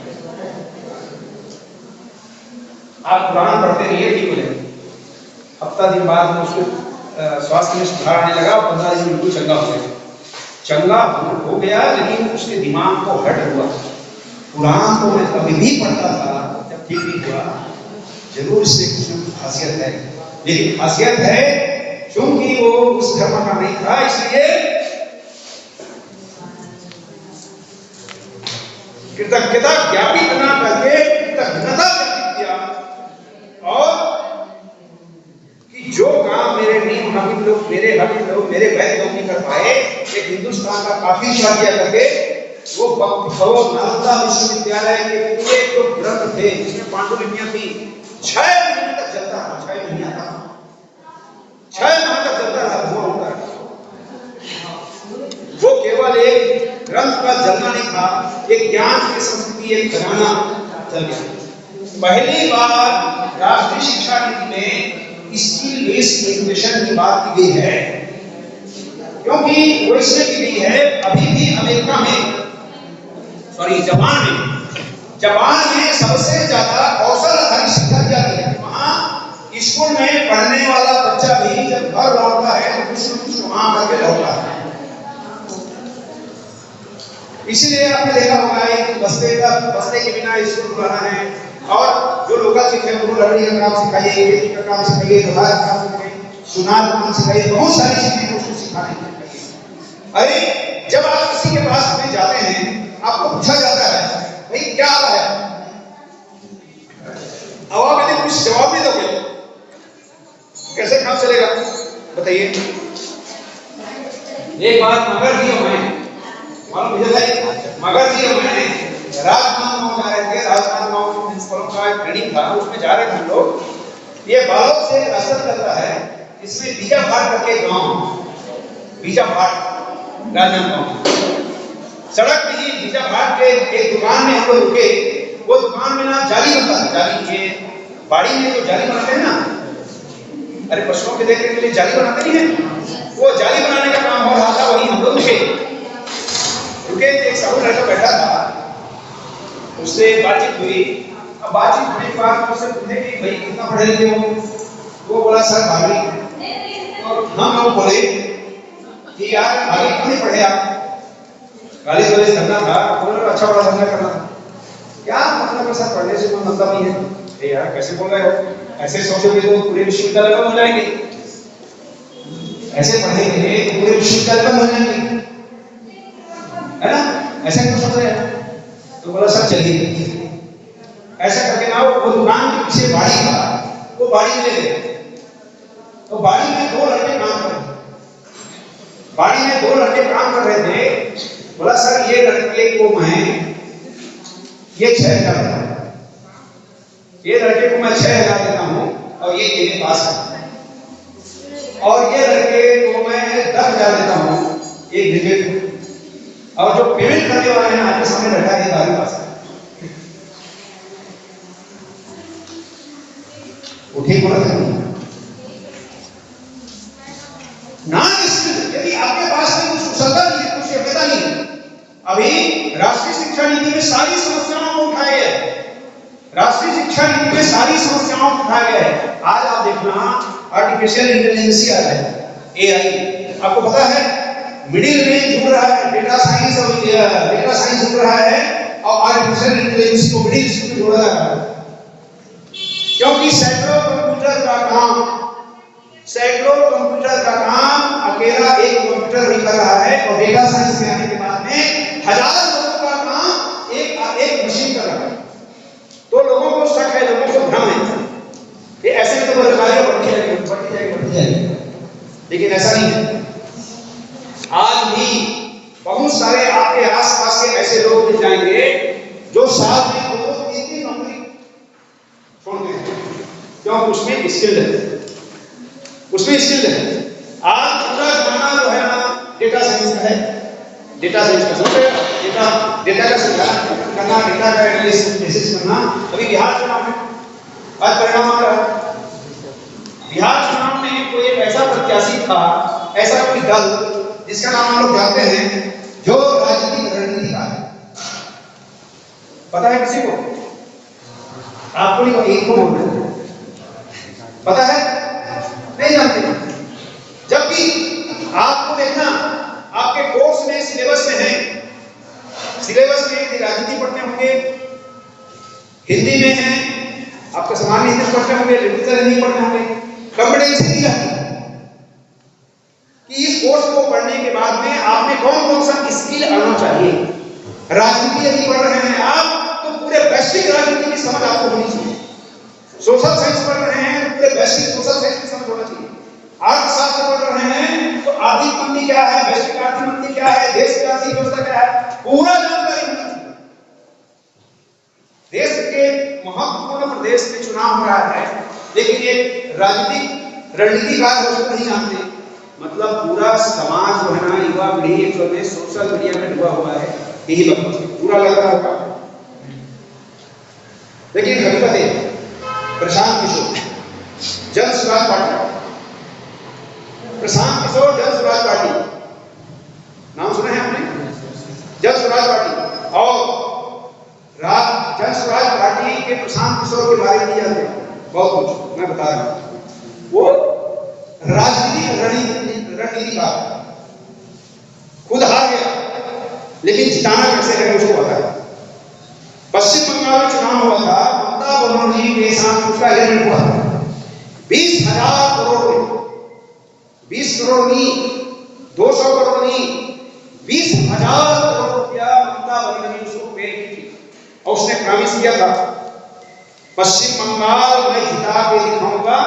आप कुरान पढ़ते रहिए, ठीक हो जाएंगे। हफ्ता दिन बाद में उसको स्वास्थ्य में सुधार आने लगा, 15 दिन बिल्कुल चंगा हो गया। लेकिन उसके दिमाग को हट हुआ, कुरान तो मैं कभी भी पढ़ता था, जब ठीक नहीं हुआ, जरूर इससे कुछ खासियत है। लेकिन खासियत है क्योंकि वो उस धर्म का नहीं था, इसलिए कृतज्ञता ज्ञापित ना करके कृतज्ञता ज्ञापित किया, और कि जो काम मेरे नीम हकीम लोग, मेरे हकीम लोग, मेरे वैद्य लोग नहीं कर पाए, एक हिंदुस्तान का काफी शादिया करके वो नालंदा विश्वविद्यालय के पूरे जो ग्रंथ थे, जिसमें पांडुलिपियां थी, 6 महीने तक चलता रहा। 6 महीने था, 6 माह तक चलता रहा, धुआं होता रहा। वो केवल एक ग्रंथ का जलना नहीं था, एक ज्ञान की संस्कृति, एक खजाना जल गया। पहली बार राष्ट्रीय शिक्षा नीति में स्किल बेस्ड एजुकेशन की बात की गई है, क्योंकि वो इसलिए की गई है, अभी भी अमेरिका में, जापान में सबसे ज्यादा कौशल आधारित शिक्षा दी जाती है। वहां स्कूल में पढ़ने वाला बच्चा भी जब घर लौटता है तो कुछ वहां करके लौटता है। इसीलिए आपने देखा होगा एक बस्ते के बिना स्कूल खुलाना है, और जो लोकल चीज है वो लकड़ी का काम सिखाइए, खेती का काम सिखाइए, लोहार का काम सिखाइए, सुनार कौन सिखाई, बहुत सारी चीजें उसको सिखाने के लिए। अरे जब आप किसी के पास में जाते हैं, आपको पूछा जाता है भाई क्या हाल है, अब आप यदि कुछ जवाब नहीं दोगे कैसे काम चलेगा बताइए। एक बात मगर जी मैं मालूम मुझे भाई, मगर जी मैं राजनांदगांव जा रहे थे, राजनांदगांव प्रिंसिपल का एक ट्रेनिंग था, उसमें जा रहे थे हम लोग। ये बालोद से रास्ता चलता है, इसमें बीजाभाट करके गांव, बीजाभाट राजनांदगांव सड़क पे ही बीजाभाट के एक दुकान में हम लोग रुके। वो दुकान में ना जाली बनता है, जाली ये बाड़ी में जो जाली बनाते हैं ना, अरे पशुओं के देखने के लिए जाली बनाते नहीं है, वो जाली बनाने का काम हो रहा था, वही हम लोग रुके। एक साहू लड़का बैठा था, उससे बातचीत हुई। अब बातचीत होने के बाद उससे पूछे कि भाई कितना पढ़े लिखे हो, वो बोला सर 12वीं। और हम लोग बोले कि यार 12वीं क्यों नहीं पढ़े आप, कॉलेज वालेज करना था, बोले अच्छा बड़ा धंधा करना था। क्या मतलब है सर, पढ़ने से कोई मतलब नहीं है। ए यार कैसे बोल रहे हो, ऐसे सोचोगे तो पूरे विश्वविद्यालय बंद हो जाएंगे, ऐसे पढ़ेंगे तो पूरे विश्वविद्यालय बंद हो जाएंगे, है ना, ऐसे क्यों सोच रहे हैं। तो बोला सर चलिए ऐसा करके ना, वो दुकान के पीछे बाड़ी था, वो बाड़ी में ले गए। तो बाड़ी में 2 लड़के काम कर रहे थे, बाड़ी में 2 लड़के काम कर रहे थे। बोला सर ये लड़के को मैं ये 6,000 देता हूं, ये लड़के को मैं 6,000 देता हूं और ये मेरे पास है, और ये लड़के को मैं 10,000 देता हूं एक विकेट, और जो पेमेंट करने वाले हैं आपके सामने बैठा है हमारे पास है। वो ठीक बोला था ना, यदि आपके पास में कुछ कुशलता नहीं है, कुछ योग्यता नहीं है। अभी राष्ट्रीय शिक्षा नीति में सारी समस्याओं को उठाया गया है, राष्ट्रीय शिक्षा नीति में सारी समस्याओं को उठाया गया है। आज आप देखना आर्टिफिशियल इंटेलिजेंस आ रहा है, एआई, आपको पता है मिडिल में जुड़ रहा है, डेटा साइंस जुड़ रहा है और आर्टिफिशियल इंटेलिजेंस को मिडिल में जोड़ा जा रहा है। क्योंकि सैकड़ों कंप्यूटर का काम अकेला एक कंप्यूटर ही कर रहा है, और डेटा साइंस में आने के बाद में हजारों लोगों का काम एक मशीन कर रहा है। तो लोगों को शक है, लोगों को भ्रम है, ये ऐसे तो बेरोजगारी बढ़ती जाएगी, लेकिन ऐसा नहीं है। आज भी बहुत सारे आपके आसपास के ऐसे लोग मिल जाएंगे जो साल में 2-3 नौकरी छोड़ते हैं, क्यों, उसमें स्किल्ड है, उसमें स्किल्ड है। आज पूरा जमाना जो है ना डेटा साइंस का है, डेटा साइंस का समझ रहे हो, डेटा का करना, डेटा का एनालिसिस करना। अभी बिहार चुनाव में आज परिणाम आ रहा है, बिहार चुनाव में कोई एक ऐसा प्रत्याशी था, ऐसा कोई दल जिसका नाम हम लोग जानते हैं, जो राजनीतिक रणनीति का है। पता है किसी को, आपको नहीं, एक को बोल रहे हैं, पता है, नहीं जानते। जबकि आपको देखना आपके कोर्स में, सिलेबस में है, सिलेबस में राजनीति पढ़ने होंगे, हिंदी में है, आपका सामान्य हिंदी पढ़ने होंगे, लिटरेचर हिंदी पढ़ने होंगे, कॉम्पिटेंसी दी जाती है कि इस कोर्स को पढ़ने के बाद में आपने कौन सा स्किल आना चाहिए। राजनीति यदि पढ़ रहे हैं आप, तो पूरे वैश्विक राजनीति की समझ आपको होनी चाहिए। सोशल साइंस पढ़ रहे हैं तो पूरे वैश्विक सोशल साइंस की समझ होना चाहिए। अर्थशास्त्र पढ़ रहे हैं तो आर्थिक मंदी क्या है, वैश्विक आर्थिक मंदी क्या है, देश की आर्थिक व्यवस्था क्या है, पूरा जानकारी होना चाहिए। देश के महत्वपूर्ण प्रदेश में चुनाव हो रहा है, लेकिन एक राजनीतिक रणनीतिकार उसको नहीं जानते। मतलब पूरा समाज जो है ना, युवा पीढ़ी एक में सोशल मीडिया में डूबा हुआ है, यही बात पूरा लग रहा होगा। लेकिन हकीकत है, प्रशांत किशोर जन स्वराज पार्टी, प्रशांत किशोर जन स्वराज पार्टी, नाम सुना है आपने, जन स्वराज पार्टी, और जन स्वराज पार्टी के प्रशांत किशोर के बारे में नहीं जानते बहुत कुछ, मैं बता रहा हूं। वो राजनीतिक रणनीतिकार, खुद हार गया, लेकिन जिताना कैसे है उसको पता है। पश्चिम बंगाल में चुनाव हुआ था, ममता बनर्जी के साथ उसका एग्रीमेंट हुआ था 20,000 करोड़ करोड़ नहीं, 200 करोड़ नहीं, 20,000 करोड़ रुपया ममता बनर्जी उसको पे की थी। और उसने प्रॉमिस किया था, पश्चिम बंगाल मैं जिता के दिखाऊंगा,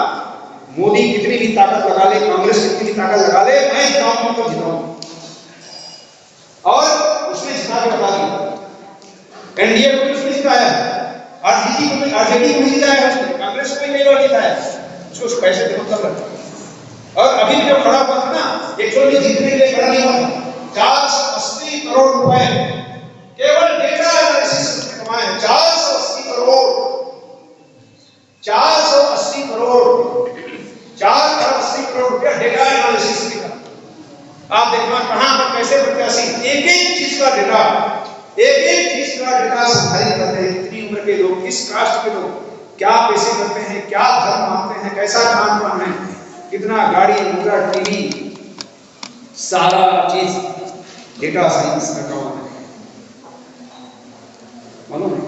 मोदी कितनी भी ताकत लगा ले, कांग्रेस कितनी भी ताकत लगा ले, मैं जिताऊंगा तो जिताऊंगा। और उसने जिता के बता दिया। एनडीए को भी उसने जिताया, आरजेडी को भी जिताया, उसने कांग्रेस को भी कई बार जिताया। उसको पैसे देना तब लगता। और अभी भी जो खड़ा हुआ था ना, एक्चुअली जीतने के लिए खड़ा नहीं हुआ, 480 करोड़ रुपए केवल डेटा एनालिसिस में कमाए हैं। 480 करोड़, 480 करोड़, 480 करोड़ रुपया डेटा एनालिसिस का। आप देखना कहां पर कैसे प्रत्याशी एक एक चीज का डेटा, एक एक चीज का डेटा संधारित करते हैं। कितनी उम्र के लोग, किस कास्ट के लोग, क्या पैसे करते हैं, क्या धर्म मानते हैं, कैसा खान पान है, कितना गाड़ी घोड़ा टीवी, सारा चीज डेटा साइंस का काम है। मालूम है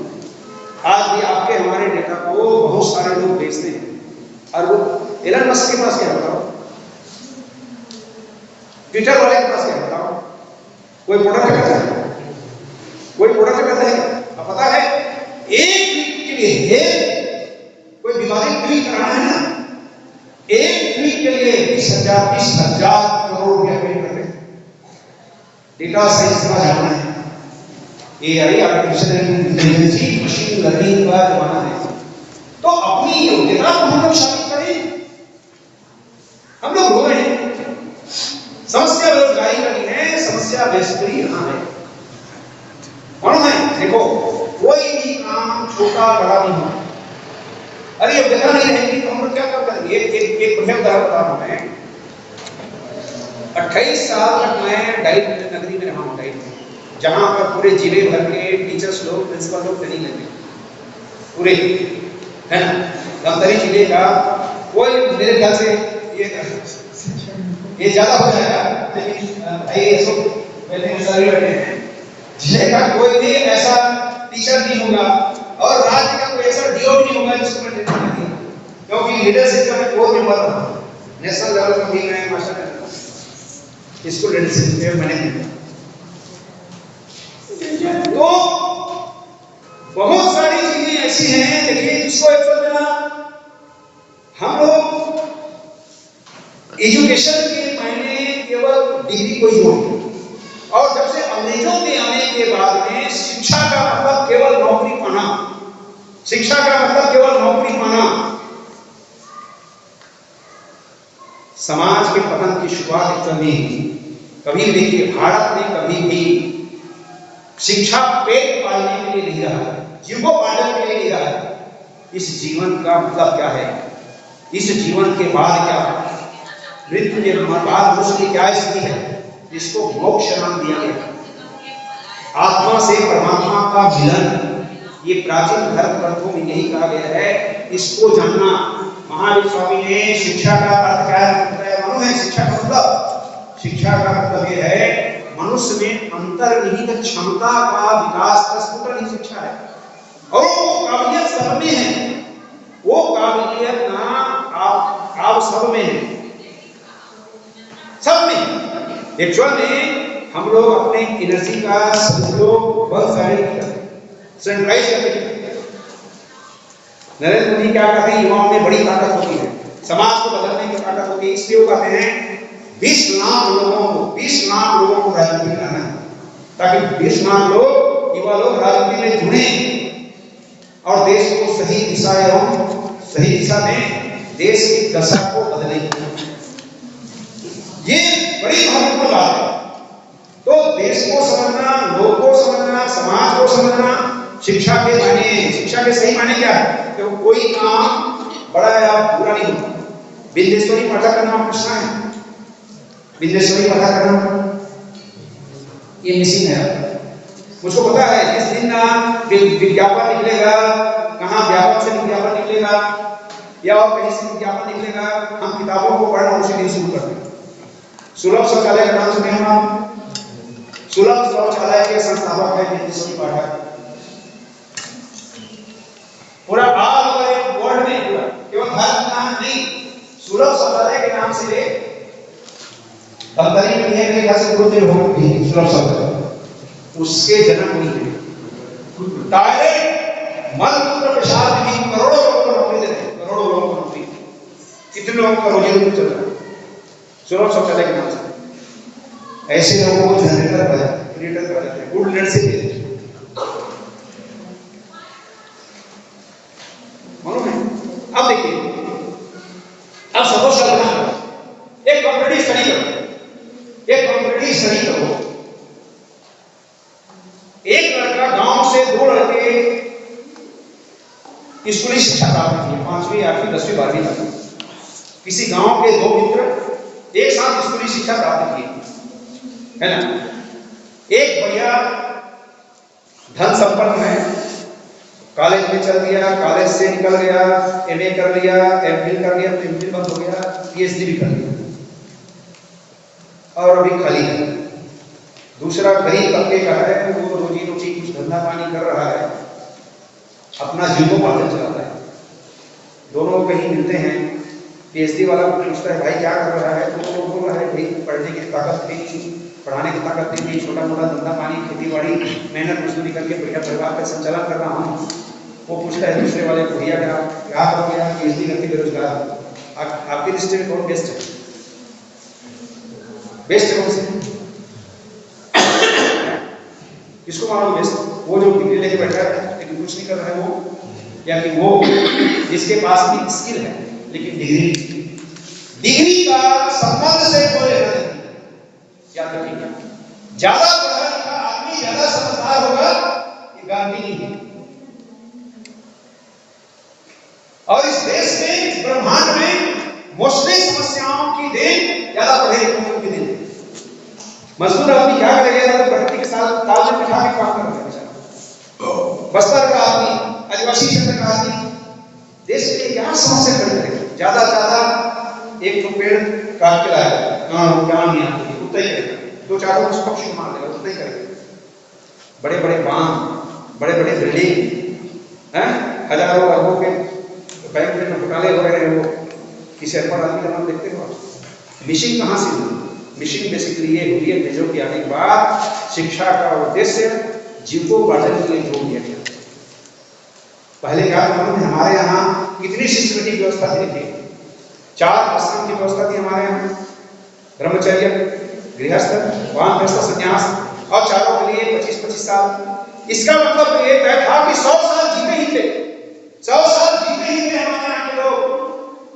आज भी आपके हमारे डेटा को बहुत सारे लोग बेचते हैं। और वो एलन मस्क के पास क्या बताओ, ट्विटर वाले के पास क्या बताओ, कोई प्रोडक्ट करता है, कोई प्रोडक्ट करता है? अब पता है एक ट्वीट के लिए कोई विवादित ट्वीट कराना है ना, एक ट्वीट के लिए 20,000 करोड़ रुपया पे कर रहे हैं। डेटा साइंस का जमाना है, AI artificial intelligence machine learning का जमाना है। तो अपनी योग्यता को हम लोग शामिल करें। हम लोग रो रहे हैं, समस्या बेरोजगारी का नहीं है, समस्या बेसब्री यहां है। और है देखो, कोई भी काम छोटा बड़ा नहीं होता। अरे अब देखा नहीं रहेगी तो हम लोग क्या कर करेंगे? एक बढ़िया उदाहरण बता रहा हूं मैं। 28 साल तक मैं डाइट नगरी में रहा हूं, डाइट में, जहां पर पूरे जिले भर के टीचर्स लोग, प्रिंसिपल लोग ट्रेनिंग लेते पूरे, है ना। धमतरी जिले का कोई मेरे ख्याल से ये ज्यादा हो जाएगा, लेकिन पहले सारे बैठे हैं, जिले का कोई भी ऐसा टीचर नहीं होगा और राज्य का कोई ऐसा डीओ नहीं होगा जिसको मैं ट्रेनिंग नहीं दिया, क्योंकि लीडरशिप का मैं कोर मेंबर था, नेशनल लेवल पर भी मैं मास्टर इसको लीडरशिप में मैंने किया। तो बहुत सारी चीजें ऐसी हैं, देखिए, जिसको एक्चुअल में हम लोग एजुकेशन के मायने केवल डिग्री को ही जोड़ते, और जब से अंग्रेजों के आने के बाद में शिक्षा का मतलब केवल नौकरी पाना, शिक्षा का मतलब केवल नौकरी पाना। समाज के पतन की शुरुआत कभी देखिए भारत में कभी भी शिक्षा पेट पालने के लिए नहीं रहा, जीवोपार्जन के लिए नहीं रहा। इस जीवन का मतलब क्या है, इस जीवन के बाद क्या, मृत्यु के बाद उसकी क्या स्थिति है, जिसको मोक्ष नाम दिया गया। आत्मा से परमात्मा का मिलन, ये प्राचीन धर्म ग्रंथों में यही कहा गया है। इसको जानना, महावीर स्वामी ने शिक्षा का अर्थ क्या है मालूम है? शिक्षा का मतलब, शिक्षा का मतलब ये है मनुष्य में अंतर्निहित क्षमता का विकास का स्फुटन ही शिक्षा है। और वो काबिलियत सब में है, वो काबिलियत ना आप सब में है, सब में। एक्चुअल में हम लोग अपने एनर्जी का सदुपयोग बहुत सारे सेंट्रलाइज करते हैं। नरेंद्र मोदी क्या कहते हैं, युवाओं में बड़ी ताकत होती है, समाज को बदलने की ताकत होती है। इसलिए वो कहते हैं 20 लाख लोगों को राजनीति में लाना है, ताकि 20 लाख लोग, युवा लोग राजनीति में जुड़े और देश को सही दिशा एवं सही दिशा में देश की दशा को बदले। ये बड़ी महत्वपूर्ण बात है। तो देश को समझना, लोग को समझना, समाज को समझना, शिक्षा के मायने, शिक्षा के सही मायने क्या है? तो कोई काम बड़ा या बुरा नहीं होता। बिंदेश्वरी पाठक का नाम कृष्णा है, बिंदेश्वरी पाठक का नाम ये मिसिंग है। मुझको पता है जिस दिन विज्ञापन निकलेगा, कहाँ व्यापक से विज्ञापन निकलेगा या और कहीं से विज्ञापन निकलेगा, हम किताबों को पढ़ना उसी दिन शुरू करते हैं। सुलभ शौचालय का नाम सुने हम आप? सुलभ शौचालय के संस्थापक है बिंदेश्वरी पाठक। पूरा ऑल ओवर वर्ल्ड में, पूरा केवल भारत का नाम नहीं, सुलभ शौचालय के नाम से धमतरी में मेरे घर से 2 दिन हो भी सुरक्षा उसके जन्म हुई है डायरेक्ट मलमूत्र पेशाब भी करोड़ों लोगों को नौकरी देते हैं, करोड़ों लोगों को नौकरी। कितने लोगों का रोजी रोटी चल रहा है सुलभ शौचालय के नाम से। ऐसे लोगों को जनरेटर करा जाते हैं, गुड लीडरशिप मालूम है। अब देखिए, अब सपोज करना एक कॉम्पिटिटिव स्टडी करो, एक कॉम्पिटिटिव स्टडी करो। एक लड़का गांव से 2 लड़के स्कूली शिक्षा प्राप्त किए, 5वीं 8वीं 10वीं 12वीं तक। किसी गांव के 2 मित्र एक साथ स्कूली शिक्षा प्राप्त किए, है ना। एक बढ़िया धन संपन्न है, कॉलेज में चल दिया, कॉलेज से निकल गया, एमए कर लिया, एमफिल कर लिया, तो एमफिल बंद हो गया, पीएचडी भी कर लिया और अभी खाली है। दूसरा गरीब तबके का है, वो रोजी रोटी कुछ धंधा पानी कर रहा है, अपना जीवनोपार्जन चलाता है। दोनों कहीं मिलते हैं, पीएचडी वाला पूछता है भाई क्या कर रहा है, तो वो बोल रहा है भाई पढ़ने की ताकत नहीं, पढ़ाने की ताकत नहीं, छोटा मोटा धंधा पानी खेती बाड़ी मेहनत मजदूरी करके बढ़िया परिवार का संचालन कर रहा हूँ। वो पूछता है दूसरे वाले को भैया क्या हो गया, पीएचडी करके बेरोजगार, आपकी दृष्टि में कौन बेस्ट है? बेस्ट है कौन से? किसको मालूम बेस्ट? वो जो डिग्री लेके बैठा है लेकिन कुछ नहीं कर रहा है वो, या कि वो जिसके पास भी स्किल है लेकिन डिग्री का संबंध से कोई लेना नहीं। याद रखिएगा, ज्यादा पढ़ा लिखा आदमी ज्यादा समझदार होगा, ये गारंटी नहीं है। और इस देश में, इस ब्रह्मांड में मोस्टली समस्याओं की देन ज्यादा पढ़े लिखे की देन। मजदूर आदमी क्या करेगा, तो प्रकृति के साथ तालमेल बिठा के काम कर रहा है। बस्तर का आदमी, आदिवासी क्षेत्र का आदमी देश के लिए क्या समस्या खड़ी करेगा? ज्यादा से ज्यादा एक तो पेड़ काट के लाएगा, क्या नहीं आता उतना ही करेगा, 2-4 पक्षी मार देगा, उतना ही करेगा। बड़े बड़े बांध, बड़े बड़े बिल्डिंग हैं, हजारों अरबों के बैंक में घोटाले हो रहे हैं, वो किसी अरबन आदमी का नाम देखते हो? मिशन कहाँ से हुई? मिशन बेसिकली ये हुई है, अंग्रेजों के आने के बाद शिक्षा का उद्देश्य जीविकोपार्जन के लिए जोड़ दिया गया। पहले क्या मालूम है, हमारे यहाँ कितनी सिस्टमेटिक व्यवस्था थी? 4 आश्रम की व्यवस्था थी हमारे यहाँ, ब्रह्मचर्य, गृहस्थ, वानप्रस्थ, संन्यास, और चारों के लिए 25-25 साल। इसका मतलब ये तय था कि 100 साल जीते ही थे, 100 साल जीते ही थे हमारे यहाँ के लोग।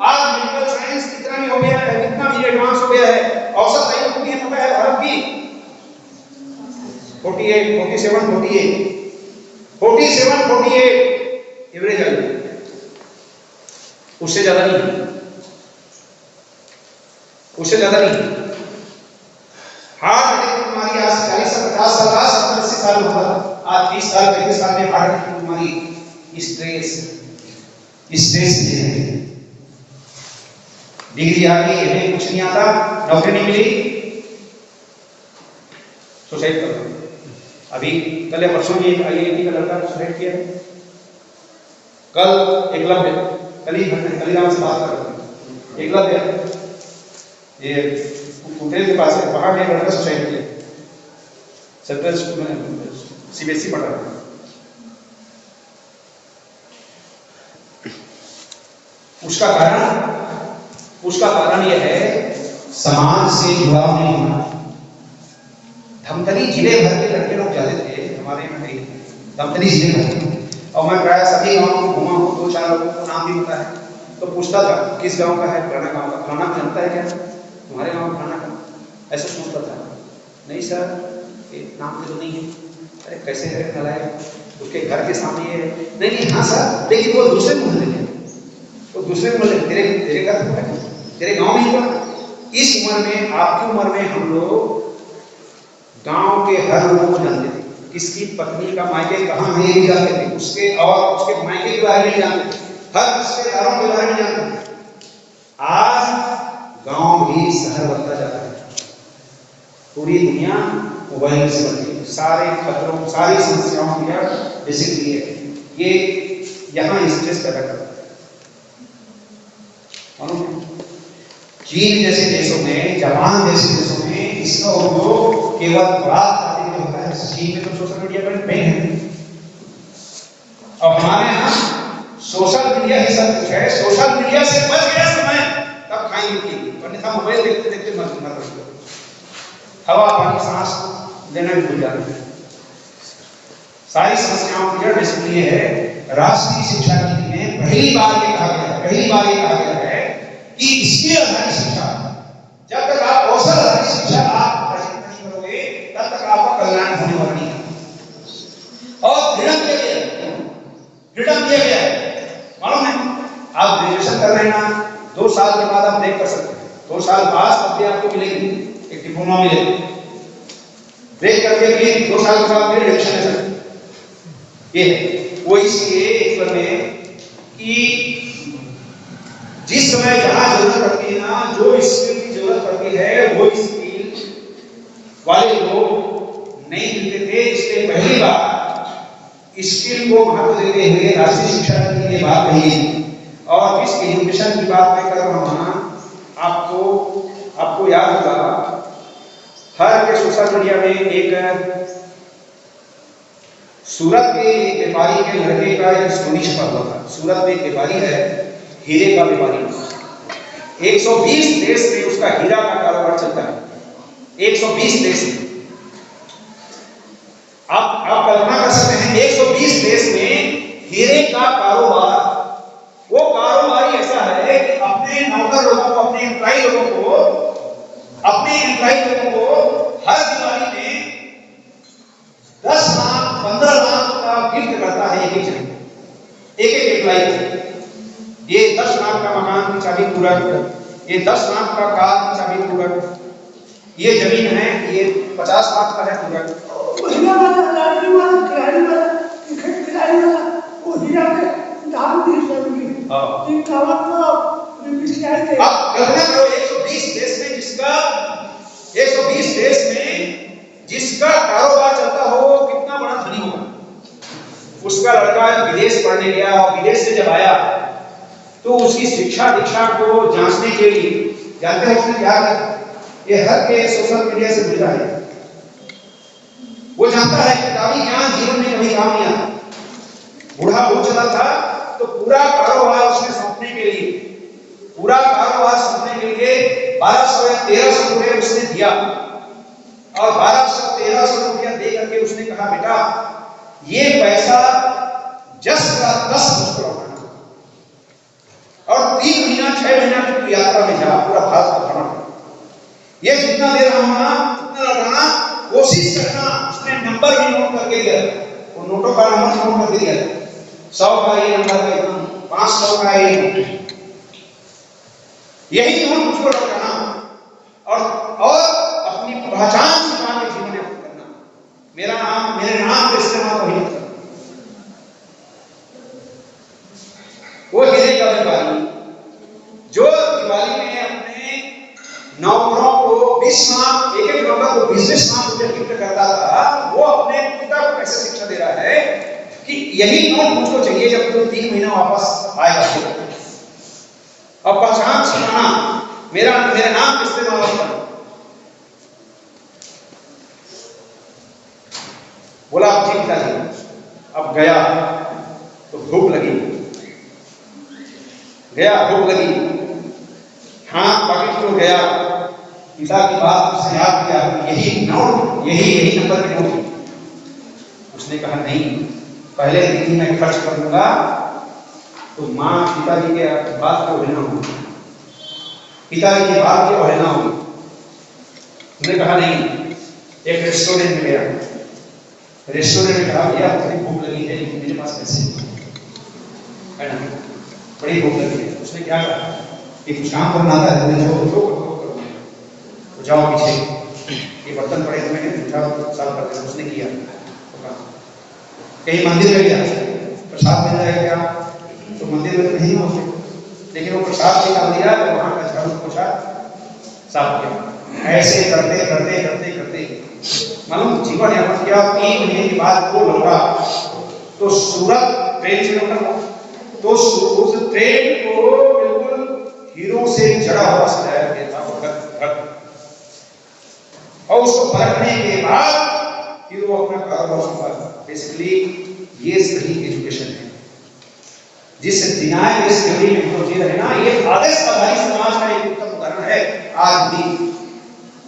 आज मेडिकल साइंस कितना भी हो गया है, कितना भी एडवांस हो गया है, औसत आयु कितनी है पता है भारत की? 48, 47, 48 एवरेज आयु, उससे ज्यादा नहीं, उससे ज्यादा नहीं। हार्ट अटैक की बीमारी आज 40 से 50 साल, आज 70-80 साल होगा, आज 30 साल 35 साल में हार्ट अटैक की बीमारी। स्ट्रेस डिग्री आ गई, हमें कुछ नहीं आता, नौकरी नहीं मिली, सुसाइड कर दो। अभी कल या परसों में आईआईटी का लड़का सुसाइड किया। कल एकलव्य, कल ही नाम से बात कर रहे थे, एकलव्य ये कुटेल के पास है, पहाड़ में एक लड़का सुसाइड किया, सेंट्रल स्कूल में सीबीएसई पढ़ा रहा है। उसका कारण यह है समाज से जुड़ाव नहीं होना। धमतरी जिले भर के लड़के लोग जाते थे हमारे यहाँ, धमतरी जिले भर, और मैं प्राय सभी गाँव में घूमा हूँ, 2-4 लोगों को नाम भी पता है, तो पूछता था किस गांव का है, फलाना गांव का। फलाना जानता है क्या तुम्हारे गांव फलाना का? ऐसे पूछता था। नहीं सर ये नाम तो नहीं है। अरे कैसे है नलायक, उसके घर के सामने है। नहीं हाँ सर, लेकिन वो दूसरे मोहल्ले में, वो दूसरे मोहल्ले, तेरे घर में है, तेरे गांव में ही। इस उम्र में, आपकी उम्र में हम लोग गांव के हर लोगों को जानते थे, किसकी पत्नी का मायके कहाँ है ये जानते थे, उसके और उसके मायके के बारे में जानते थे, हर रिश्तेदारों के बारे में जानते थे। आज गांव भी शहर बनता जा रहा है, पूरी दुनिया मोबाइल से बनती है, सारे खतरों, सारी समस्याओं की बेसिकली ये यहाँ स्ट्रेस पैदा करता है। चीन जैसे देशों में, जापान जैसे देशों में इसका उपयोग केवल बात करने के लिए होता है, सीख में तो सोशल मीडिया पर नहीं है। अब हमारे यहाँ सोशल मीडिया ही सब कुछ है, सोशल मीडिया से बच गया समय तब खाएंगे की, अन्यथा मोबाइल देखते देखते मर हवा पानी सांस लेना भी भूल जाते हैं। सारी समस्याओं की जड़ इसलिए है राष्ट्रीय शिक्षा नीति में पहली बार ये कहा गया है कि स्किल आधारित शिक्षा, जब तक आप कौशल आधारित शिक्षा आप अर्जित नहीं करोगे तब तक आपका कल्याण होने वाला नहीं है। और फ्रीडम दिया गया है, मालूम है? आप ग्रेजुएशन कर रहे हैं ना, 2 साल के बाद आप ब्रेक कर सकते हैं, 2 साल पास तब भी आपको मिलेगी, एक डिप्लोमा मिलेगा। ब्रेक करके भी 2 साल के बाद फिर एडमिशन ले सकते हैं। ये वो इसलिए में कि जिस समय जहां जरूरत पड़ती है ना, जो स्किल की जरूरत पड़ती है वो स्किल वाले लोग नहीं मिलते थे, इसलिए पहली बार स्किल को महत्व देते हुए राष्ट्रीय शिक्षा नीति की बात कही गई। और इस एजुकेशन की बात मैं कर रहा हूं, आपको याद होगा हर के सोशल मीडिया में एक सूरत के एक व्यापारी के लड़के का एक स्टोरी छपा हुआ था। सूरत में एक व्यापारी है, हीरे का व्यापारी, 120 देश में उसका हीरा का कारोबार चलता है, 120 देश में। आप कल्पना कर सकते हैं 120 देश में हीरे का कारोबार। वो कारोबार ऐसा है कि अपने नौकर लोगों को, अपने एम्प्लॉय लोगों को हर दिवाली में 10 लाख 15 लाख का गिफ्ट करता है एक एम्प्लॉय को। ये 10 लाख का मकान की चाबी पूरक, ये 10 लाख का कार की चाबी पूरक, ये जमीन है ये 50 लाख का है पूरक। आप कल्पना करो 120 देश में जिसका कारोबार चलता हो वो कितना बड़ा धनी होगा। उसका लड़का विदेश पढ़ने गया और विदेश से जब आया तो उसकी शिक्षा दीक्षा को जांचने के लिए जानते हैं उसने क्या किया? ये हर के सोशल मीडिया से जुड़ा है। वो जानता है किताबी ज्ञान जीवन में कभी काम नहीं आता। बूढ़ा हो चला था तो पूरा कारोबार उसने सौंपने के लिए 1200 या 1300 रुपए उसने दिया और 1200-1300 रुपया दे करके उसने कहा बेटा ये पैसा 10 का 10 मुझको लौटाना और 3 महीना 6 महीना की यात्रा में जा, पूरा भारत का भ्रमण कर। ये जितना दे रहा हूं ना उतना लौटाना कोशिश करना। उसने नंबर भी नोट करके दिया, वो नोटों का नंबर नोट करके दिया, 100 का ये नंबर है, 500 का ये, यही हम मुझको लौटाना और अपनी पहचान छुपाने जीवन में करना। मेरे नाम का इस्तेमाल वही करना। वो हीरे का व्यापारी जो दिवाली में अपने नौकरों को 20 लाख, एक नौकर को 20 लाख रुपए गिफ्ट करता था, वो अपने पिता को कैसे शिक्षा दे रहा है कि यही नोट मुझको चाहिए जब तो 3 महीना वापस आएगा। और पहचान छुपाना, मेरे नाम का इस्तेमाल करना। बोला ठीक था जी। अब गया तो भूख लगी, हाँ पॉकेट में गया, पिता की बात उसने याद किया, यही नंबर के नोट। उसने कहा नहीं, पहले दिन मैं खर्च कर दूंगा तो माँ पिताजी के बात को अवहेलना होगी, पिताजी की बात की अवहेलना होगी। उसने कहा नहीं, एक रेस्टोरेंट में गया, रेस्टोरेंट में कहा भैया बड़ी भूख लगी है लेकिन मेरे पास पैसे है ना, बड़ी भूख लगी है। उसने क्या कहा कि कुछ काम करना आता है, तो जाओ पीछे, ये बर्तन पड़े हुए हैं उठाओ साफ कर देना। उसने किया। कहीं मंदिर में गया, प्रसाद मिल जाएगा क्या, तो मंदिर में तो नहीं हो, लेकिन वो प्रसाद निकाल दिया तो वहां का झाड़ू पोछा साफ किया। ऐसे करते करते करते करते मालूम जीवन यापन किया। 3 महीने के बाद वो लौटा तो सूरत ट्रेन से लौटा तो उस ट्रेन को बिल्कुल हीरो से जड़ा हुआ सजाया गया था। और उसको परखने के बाद फिर वो अपना कारोबार संभालता। बेसिकली ये सही एजुकेशन है। जिस डिनायल बेस्ड थ्योरी में हम जी रहे हैं ना, ये आदर्श आधारित समाज का एक उत्तम उदाहरण है। आज भी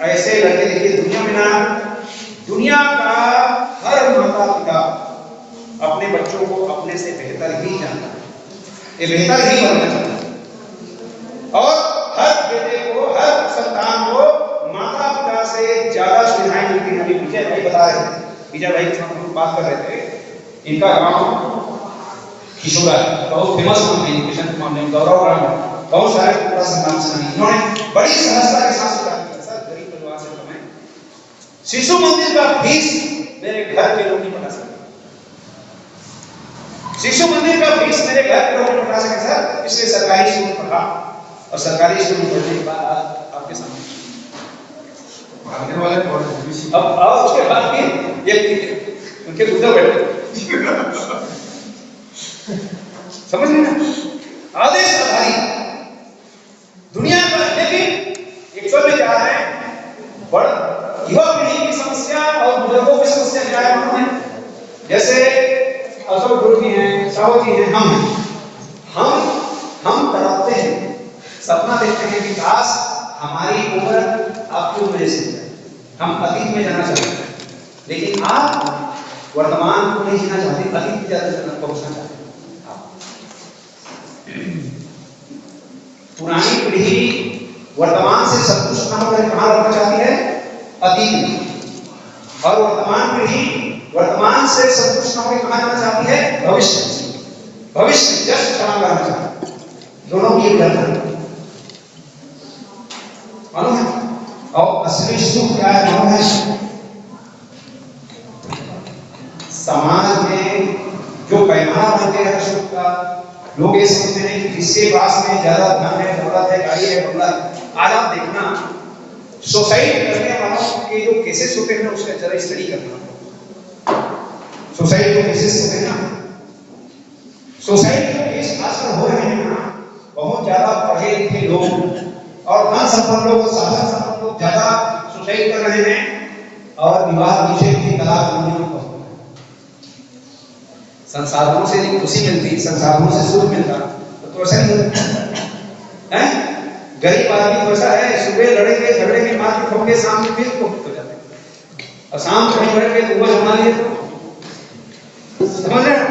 ऐसे लड़के देखिए दुनिया में ना, दुनिया का हर माता पिता अपने बच्चों को अपने से बेहतर ही जानता है, ये बेहतर ही बनना चाहता है। और हर बेटे को, हर संतान को माता पिता से ज्यादा सुविधाएं मिलती हैं। अभी विजय भाई बता रहे थे, विजय भाई के साथ हम बात कर रहे थे, इनका गांव किशोरा बहुत फेमस नाम है एजुकेशन के मामले में, गौरव राम, बहुत सारे पूरा सम्मान से इन्होंने बड़ी सहजता के साथ स्वीकार किया। सर गरीब परिवार से तो मैं शिशु मंदिर का फीस मेरे घर के लोग नहीं पटा सकते, शिशु मंदिर का फीस मेरे घर के लोग नहीं पटा सके सर, इसलिए सरकारी स्कूल पढ़ा और सरकारी स्कूल पढ़ने के बाद आपके सामने आगे वाले अब उसके बाद भी ये उनके बुद्ध बैठे समझ रहे ना, आदेश आधारित दुनिया का। लेकिन एक्चुअल में क्या है, युवा पीढ़ी की समस्या और बुजुर्गों की समस्या क्या है? जैसे अशोक गुरु जी हैं, साहू जी हैं, हम तड़पते हैं, सपना देखते हैं कि काश हमारी उम्र आपकी उम्र से जाए, हम अतीत में जाना चाहते हैं, लेकिन आप वर्तमान को नहीं जीना चाहते, अतीत में ज्यादा पहुंचना चाहते हैं। पुरानी पीढ़ी वर्तमान से संतुष्ट न होकर कहां रहना चाहती है? अतीत में। और वर्तमान पीढ़ी वर्तमान से संतुष्ट न होकर कहां जाना चाहती है? भविष्य। भविष्य जस्ट कहां करना चाहती है? दोनों की गलत है, मालूम है? और असली सुख क्या है मालूम है? समाज में जो पैमाना बन गया है सुख का, लोग ये समझते हैं कि जिसके पास में ज्यादा धन है, दौलत है, गाड़ी है, बंगला है। आज आप देखना सुसाइड करने वालों के जो केसेस होते हैं उसका जरा स्टडी करना। सुसाइड के केसेस होते हैं ना, सुसाइड के केस आजकल हो रहे हैं ना, बहुत ज्यादा पढ़े लिखे लोग और धन संपन्न लोग, साधन संपन्न लोग ज्यादा सुसाइड कर रहे हैं और विवाह विषय की तलाक होने में संसाधनों से नहीं खुशी मिलती, संसाधनों से सुख मिलता तो ऐसा नहीं होता है। गरीब आदमी तो ऐसा है, सुबह लड़ेंगे झगड़े में मार के ठोके, शाम में फिर कोफ्त हो जाते हैं, और शाम को नहीं लड़ेंगे तो वो जमा लिए तो समझ रहे हैं?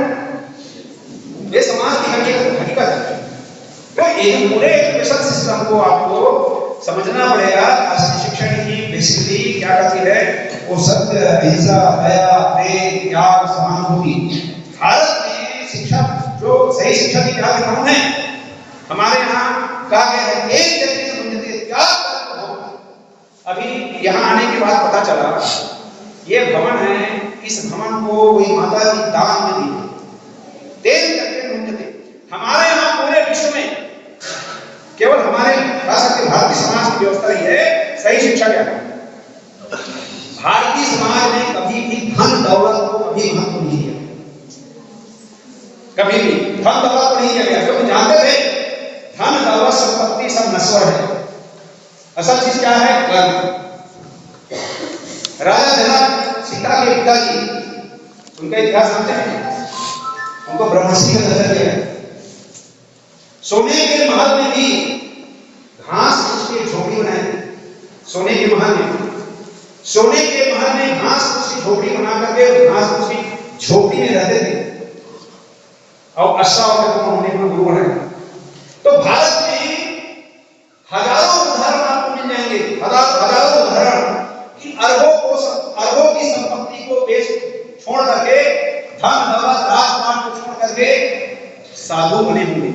ये समाज की हकीकत है। तो ये पूरे एजुकेशन सिस्टम को आपको समझना पड़ेगा। राष्ट्रीय शिक्षण की बेसिकली क्या करती है? वो सत्य, अहिंसा, दया, प्रेम, त्याग, सहानुभूति। भारत में शिक्षा, जो सही शिक्षा की क्या कानून है हमारे यहाँ कहा गया है, एक व्यक्ति से मुझे त्याग। अभी यहाँ आने के बाद पता चला ये भवन है, इस भवन को कोई माता जी दान में दी, तेज करके मुझे। हमारे यहाँ पूरे विश्व में केवल हमारे भारतीय समाज की व्यवस्था रही है सही शिक्षा क्या है। भारतीय समाज ने कभी भी धन दौलत को कभी महत्व नहीं दिया, कभी भी धन दौलत को नहीं किया गया, क्योंकि जानते थे धन दौलत संपत्ति सब नश्वर है, असल चीज क्या है? कर्म। राजा जनक, सीता के पिताजी, उनका इतिहास जानते हैं, उनको ब्रह्मर्षि का दर्जा दिया। सोने के महल में भी घास उसकी झोपड़ी बनाई, सोने के महल में, सोने के महल में घास उसकी झोपड़ी बना करके घास उसकी झोपड़ी में रहते थे और अश्वारों को होने को गुरु बनाए। तो भारत में हजारों उदाहरण आपको मिल जाएंगे, हजारों उदाहरण कि अरबों की संपत्ति को बेच छोड़ करके, धन दौलत राजपाट को छोड़ करके साधु बने होंगे,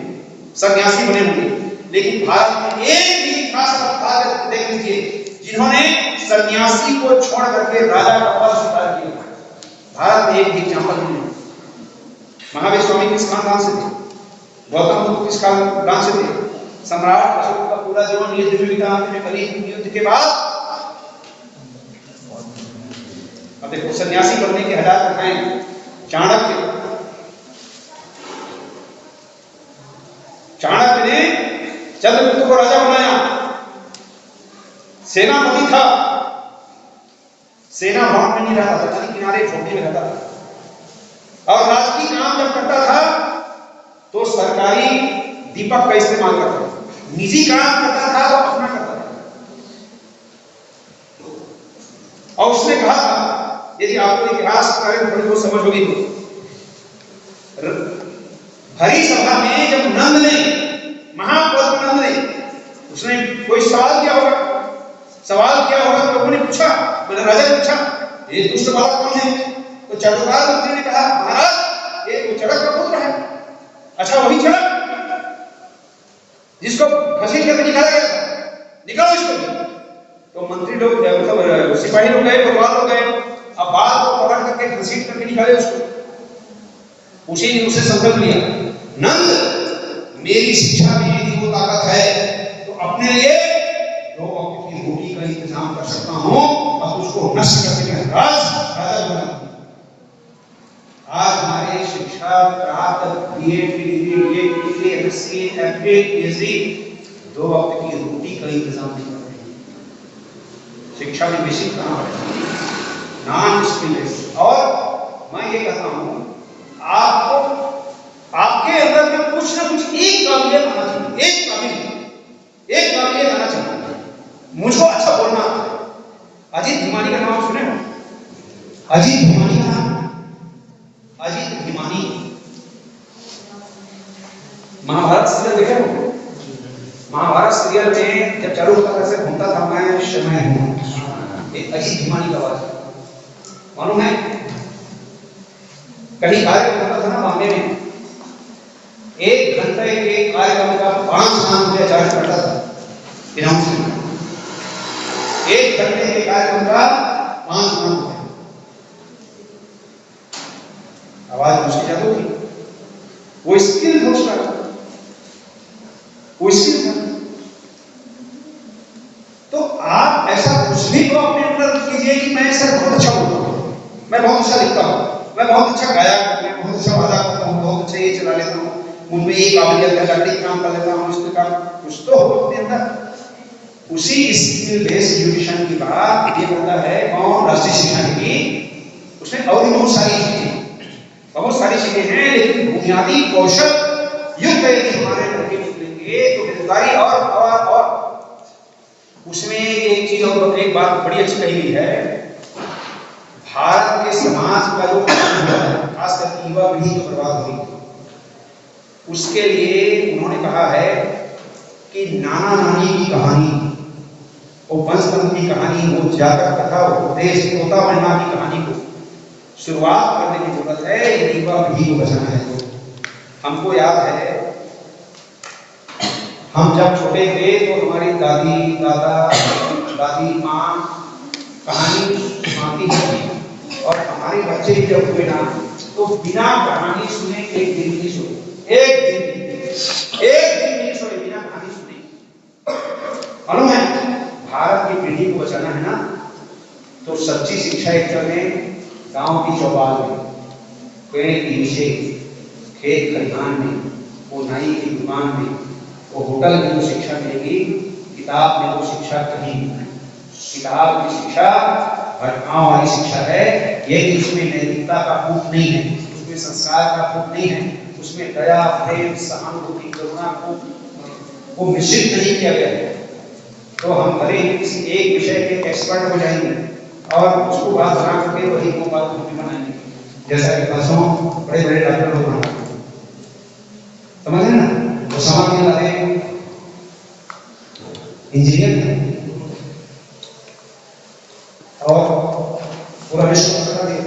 सन्यासी बने होंगे, लेकिन भारत में एक भी खास रफ्तार देख लीजिए जिन्होंने सन्यासी को छोड़ करके राजा का पद स्वीकार किया। भारत में एक भी एग्जाम्पल नहीं है। महावीर स्वामी किस खानदान से थे? गौतम बुद्ध किस खानदान से थे? सम्राट अशोक का पूरा जीवन युद्ध में बीता, कलिंग युद्ध के बाद अब देखो सन्यासी बनने के हजार कथाएं। चाणक्य ने चंद्रगुप्त को राजा बनाया, सेनापति था, सेना भवन में नहीं रहता था, नदी किनारे झोपड़ी में रहता था। और राजकीय काम जब करता था तो सरकारी दीपक का इस्तेमाल करता था, निजी काम करता था तो अपना करता था। और उसने कहा था, यदि आपको इतिहास के बारे में थोड़ी बहुत समझ होगी तो, हरी सभा में जब नंद ने, महापद्म नंद ने, उसने कोई सवाल किया होगा तो लोगों ने पूछा, मैंने राजा ने पूछा, ये दुष्ट बालक कौन है? तो चटोकार मंत्री ने कहा, महाराज ये वो चड़क का पुत्र है। अच्छा वही चड़क जिसको घसीट करके निकाला गया था, निकालो इसको। तो मंत्री लोग मतलब सिपाही लोग गए, भगवान लोग गए, अब बाल को पकड़ करके घसीट करके निकाले उसको। उसी ने उसे संकल्प लिया, नंद मेरी शिक्षा में यदि वो ताकत है तो अपने लिए 2 वक्त की रोटी का इंतजाम कर सकता हूं और उसको नष्ट करके मैं राजा बना। आज हमारे शिक्षा प्राप्त बीए, एमएससी, एमए, पीएचडी 2 वक्त की रोटी का इंतजाम नहीं कर रहे। शिक्षा में बेसिक कहां है? नॉन स्किलेस। और मैं ये कहता हूं आपको, आपके अंदर में कुछ ना कुछ एक काबिलियत आना चाहिए, एक काबिलियत आना चाहिए। मुझको अच्छा बोलना आता है। अजीत भिमानी का नाम सुने हो? अजीत भिमानी का नाम, अजीत भिमानी महाभारत सीरियल देखे हो? महाभारत सीरियल में जब चारों तरफ से घूमता था, मैं समय हूं, अजीत भिमानी का आवाज मालूम है? कहीं कार्यक्रम होता था ना बॉम्बे में, 1 घंटे के कार्यक्रम का 5 रुपया चार्ज करता था अनाउंसमेंट। 1 घंटे के कार्यक्रम का 5 रुपया। आवाज उसकी जादू थी, वो स्किल था उसका, वो स्किल था। तो आप ऐसा कुछ भी को अपने अंदर कीजिए कि मैं सर बहुत अच्छा बोलता हूँ, मैं बहुत अच्छा लिखता हूँ, मैं बहुत अच्छा गायक हूँ, मैं बहुत अच्छा मजाक करता हूँ, बहुत अच्छा ये चला लेता हूँ, मुझमें ये काबिलियत है, लकड़ी काम कर लेता हूँ, इसके काम कुछ तो हो अपने अंदर। उसी स्किल बेस्ड एजुकेशन की बात ये करता है कौन? राष्ट्रीय शिक्षा नीति। उसमें और भी बहुत सारी चीजें हैं, लेकिन बुनियादी कौशल युक्त यदि हमारे लड़के निकलेंगे तो बेरोजगारी और उसमें एक चीज और, एक बात बड़ी अच्छी कही गई है, भारत के समाज का जो खास करके युवा पीढ़ी जो बर्बाद हुई, उसके लिए उन्होंने कहा है कि नाना नानी की कहानी, वो पंचतंत्र की कहानी, वो जातक कथा, उपदेश, तोता मैना की कहानी को शुरुआत करने की जरूरत है। यदि युवा पीढ़ी को बचाना है तो हमको याद है, हम जब छोटे थे तो हमारी दादी माँ कहानी सुनाती थी, और हमारे बच्चे भी जब हुए ना तो बिना कहानी सुने एक दिन नहीं सोए, एक दिन नहीं सोए बिना कहानी सुने। मालूम है, भारत की पीढ़ी को बचाना है ना तो सच्ची शिक्षा एक में गांव की चौपाल में, पेड़ के नीचे, खेत खलिहान में, वो नाई की दुकान में, वो होटल में जो शिक्षा मिलेगी, किताब में जो शिक्षा कहीं नहीं। किताब की शिक्षा भटकाव वाली शिक्षा है, ये उसमें नैतिकता का फूट नहीं है, उसमें संस्कार का फूट नहीं है, उसमें दया, प्रेम, सहानुभूति, करुणा को मिश्रित नहीं किया गया है। तो हम भले किसी एक विषय के एक्सपर्ट हो जाएंगे और उसको बात बना करके वही को बात बनाएंगे, जैसा कि परसों बड़े बड़े डॉक्टर लोग बनाते हैं, समझ रहे ना? वो समाज में लाते इंजीनियर और पूरा विश्व बता दिया,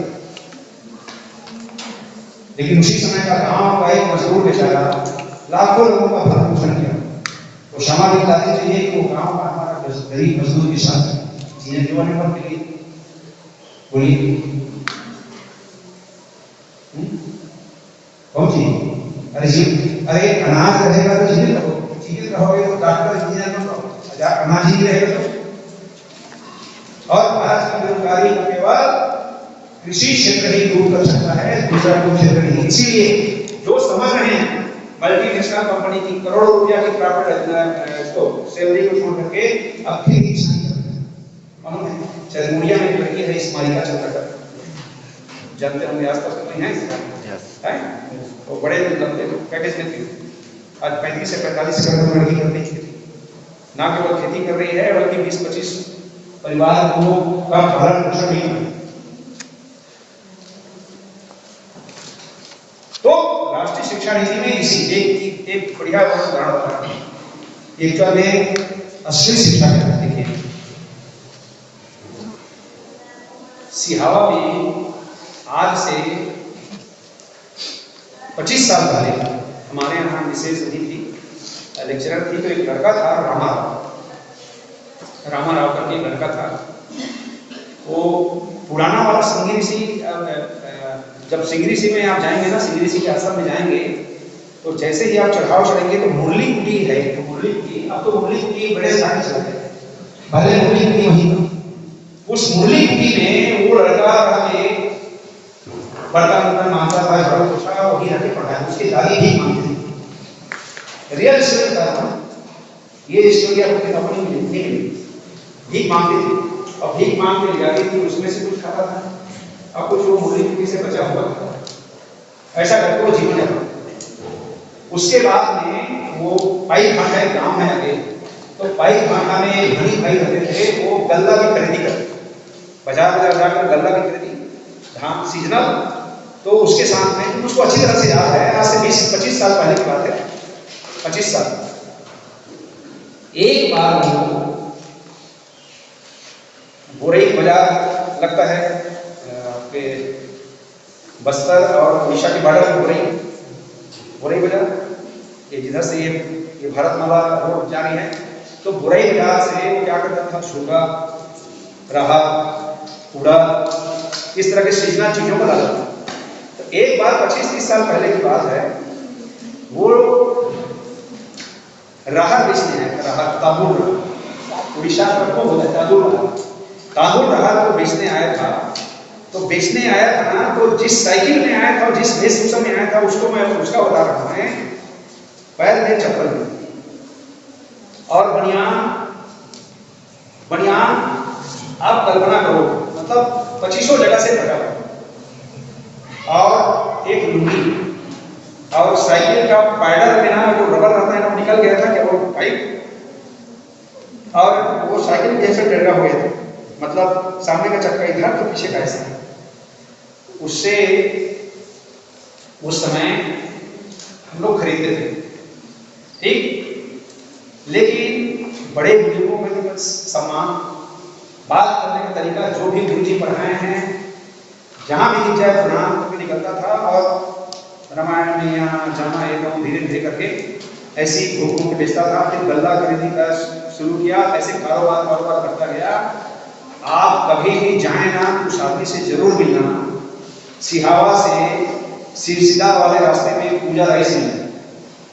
लेकिन उसी समय का गांव का एक मजदूर बेचारा लाखों लोगों का भरण पोषण किया। तो क्षमा भी लानी चाहिए कि वो गांव का हमारा गरीब मजदूर के साथ जीने जीवन पर के लिए बोलिए कौन सी? अरे अनाज रहेगा तो जीवित रहोगे तो डॉक्टर इंजीनियर बन रहो, अनाज ही रहेगा तो। और आज की बेरोजगारी को केवल कृषि क्षेत्र ही दूर कर सकता है, दूसरा कोई क्षेत्र नहीं। इसीलिए जो समझ रहे हैं मल्टीनेशनल कंपनी की करोड़ों रुपया की प्रॉफिट सैलरी को छोड़ करके अब फिर मालूम है चरमोड़िया में एक लड़की है स्मारिका चंद्रकर, जानते होंगे, आज तक कोई है इसका है, वो बड़े लंबे पैकेज में थी, आज 35 से 45 करोड़ लड़की कर रही खेती, ना केवल खेती कर रही है बल्कि 20-25 परिवार को का भरण पोषण भी कर रही है। तो राष्ट्रीय शिक्षा नीति में इसी एक बढ़िया उदाहरण होता है, एक तो में असली शिक्षा क्या है। देखिए सिहावा में आज से 25 साल पहले हमारे यहाँ विशेष नहीं थी, लेक्चरर थी, तो एक लड़का था रामा राव करके एक लड़का था, वो पुराना वाला सिंगी ऋषि, जब सिंगी ऋषि में आप जाएंगे ना, सिंगी ऋषि के आश्रम में जाएंगे तो जैसे ही आप चढ़ाव चढ़ेंगे तो मुरली कुटी है, तो मुरली कुटी, अब तो मुरली कुटी बड़े स्थान चल रहे हैं, पहले मुरली कुटी वहीं, उस मुरली कुटी में वो लड़का बर्तन मांगता था, झाड़ू पोछा वही रखे पढ़ाया, उसकी दादी भीख मांगती थी। रियल स्टोरी बता रहा हूँ, ये स्टोरी आपको किताबों में नहीं मिली। भीख मांगती थी और भीख मांग के ले जाती थी, उसमें से कुछ खाता था, अब कुछ वो मुरली कुटी से बचा हुआ था, ऐसा करके वो जीवन है। उसके बाद में वो पाई भांडा एक गांव में आगे, तो पाई भांडा में धनी भाई रहते थे, वो गल्ला की खरीदी करते, बाजार जाकर गल्ला की खरीदी, धान सीजनल, तो उसके साथ में उसको अच्छी तरह से याद है, आज से 20-25 साल पहले की बात है, 25 साल। एक बार वो बोरई बाजार लगता है आपके बस्तर और उड़ीसा के बॉर्डर में, बोरई बाजार, ये जिधर से ये भारतमाला रोड जा रही है, तो बोरई बाजार से वो क्या करता था, छोगा, रहा, कूड़ा, इस तरह के सीजनल चीजों को लाता था। तो एक बार 25-30 साल पहले की बात है, वो राहर बेचने है, राहर तांदुल, उड़ीसा का को बोलते हैं तांदुल राहर को बेचने आया था। तो बेचने आया था ना, तो जिस साइकिल में आया था, जिस वेशभूषा में आया था, उसको मैं उसका बता रहा हूं, पैर में चप्पल और बनियान आप कल्पना करो, मतलब 2500 जगह से भरा, और एक लुंगी, और साइकिल का पैडल में ना जो रबर रहता है ना, वो निकल गया था क्या, वो पाइप, और वो साइकिल जैसे डरा हो गया था, मतलब सामने का चक्का इधर तो पीछे का ऐसा। उससे उस समय हम लोग खरीदते थे, ठीक, लेकिन बड़े बुजुर्गों का सम्मान, बात करने का तरीका, जो भी गुरु जी पढ़ाए हैं, जहां भी दिख जाए प्रणाम करके निकलता था, और रामायण में यहाँ जाना एकदम धीरे धीरे करके ऐसी घूम के बेचता था। फिर गल्ला खरीदी का शुरू किया, ऐसे कारोबार करता गया। आप कभी भी जाए ना, उस आदमी से जरूर मिलना। सिहावा से सिरसिला वाले रास्ते में पूजा राइस मिले,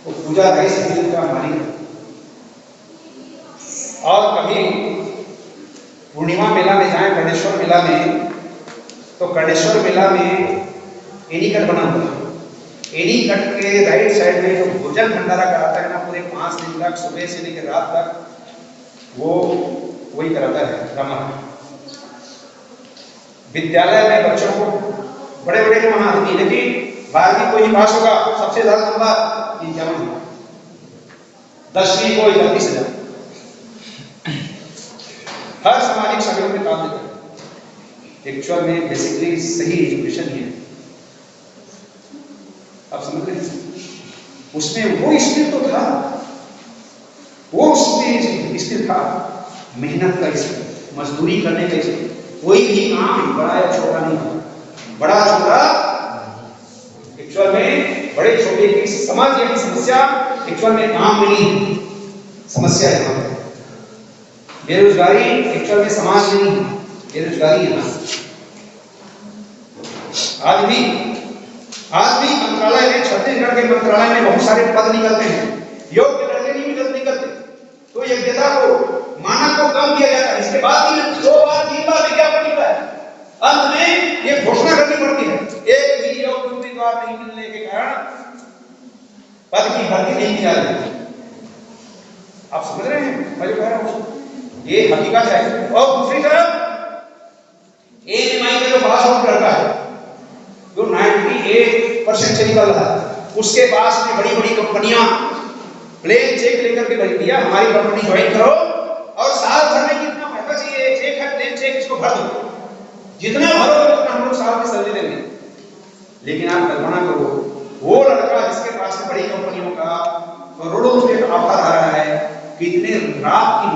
वो पूजा राइस मिल का मालिक। और कभी पूर्णिमा मेला में जाए, कर्णेश्वर मेला में, तो कर्णेश्वर मेला में एनीकट बना हुआ है, एनीकट के राइट साइड में जो भोजन भंडारा कराता है ना, पूरे 5 दिन तक, सुबह से लेकर रात तक, वो वही कराता है रमा। विद्यालय में बच्चों को बड़े बड़े जो आदमी, लेकिन 12वीं कोई पास होगा, सबसे ज्यादा नंबर 51, 10वीं को 31,000, हर सामाजिक संगठन में काम देता है। एक्चुअल में बेसिकली सही एजुकेशन ही है, आप समझ रहे हैं? उसमें वो स्किल तो था, वो उसमें स्किल था, मेहनत का स्किल, मजदूरी करने का स्किल। कोई भी काम बड़ा या छोटा नहीं था, बड़ा छोटा एक्चुअल में बड़े छोटे की समाज की समस्या एक्चुअल में काम में नहीं, समस्या है यहाँ। बेरोजगारी एक्चुअल में समाज में नहीं, बेरोजगारी है। आज भी मंत्रालय में, छत्तीसगढ़ के मंत्रालय में बहुत सारे पद निकलते हैं, योग्य लड़के नहीं निकलते, तो योग्यता को, मानक को कम किया जाता है। इसके बाद भी 2 बार 3 बार विज्ञापन निकला है, अंत में ये घोषणा करनी पड़ती है, एक भी योग्य उम्मीदवार नहीं मिलने के कारण पद की भर्ती नहीं की जा रही। आप समझ रहे हैं मैं जो कह रहा हूं, ये हकीकत है। और दूसरी तरफ इंजीनियरिंग में जो पास आउट लड़का है, जो 98% से निकल रहा है, उसके पास में बड़ी बड़ी कंपनियां प्लेन चेक लेकर के भेज दिया, हमारी कंपनी ज्वाइन करो और साल भर में कितना पैसा चाहिए, चेक है प्लेन चेक, इसको भर दो, जितना भरोगे उतना हम लोग साल की सैलरी देंगे। लेकिन आप कल्पना करो, वो लड़का जिसके पास बड़ी कंपनियों का करोड़ों रुपए का ऑफर आ रहा है, कितने रात की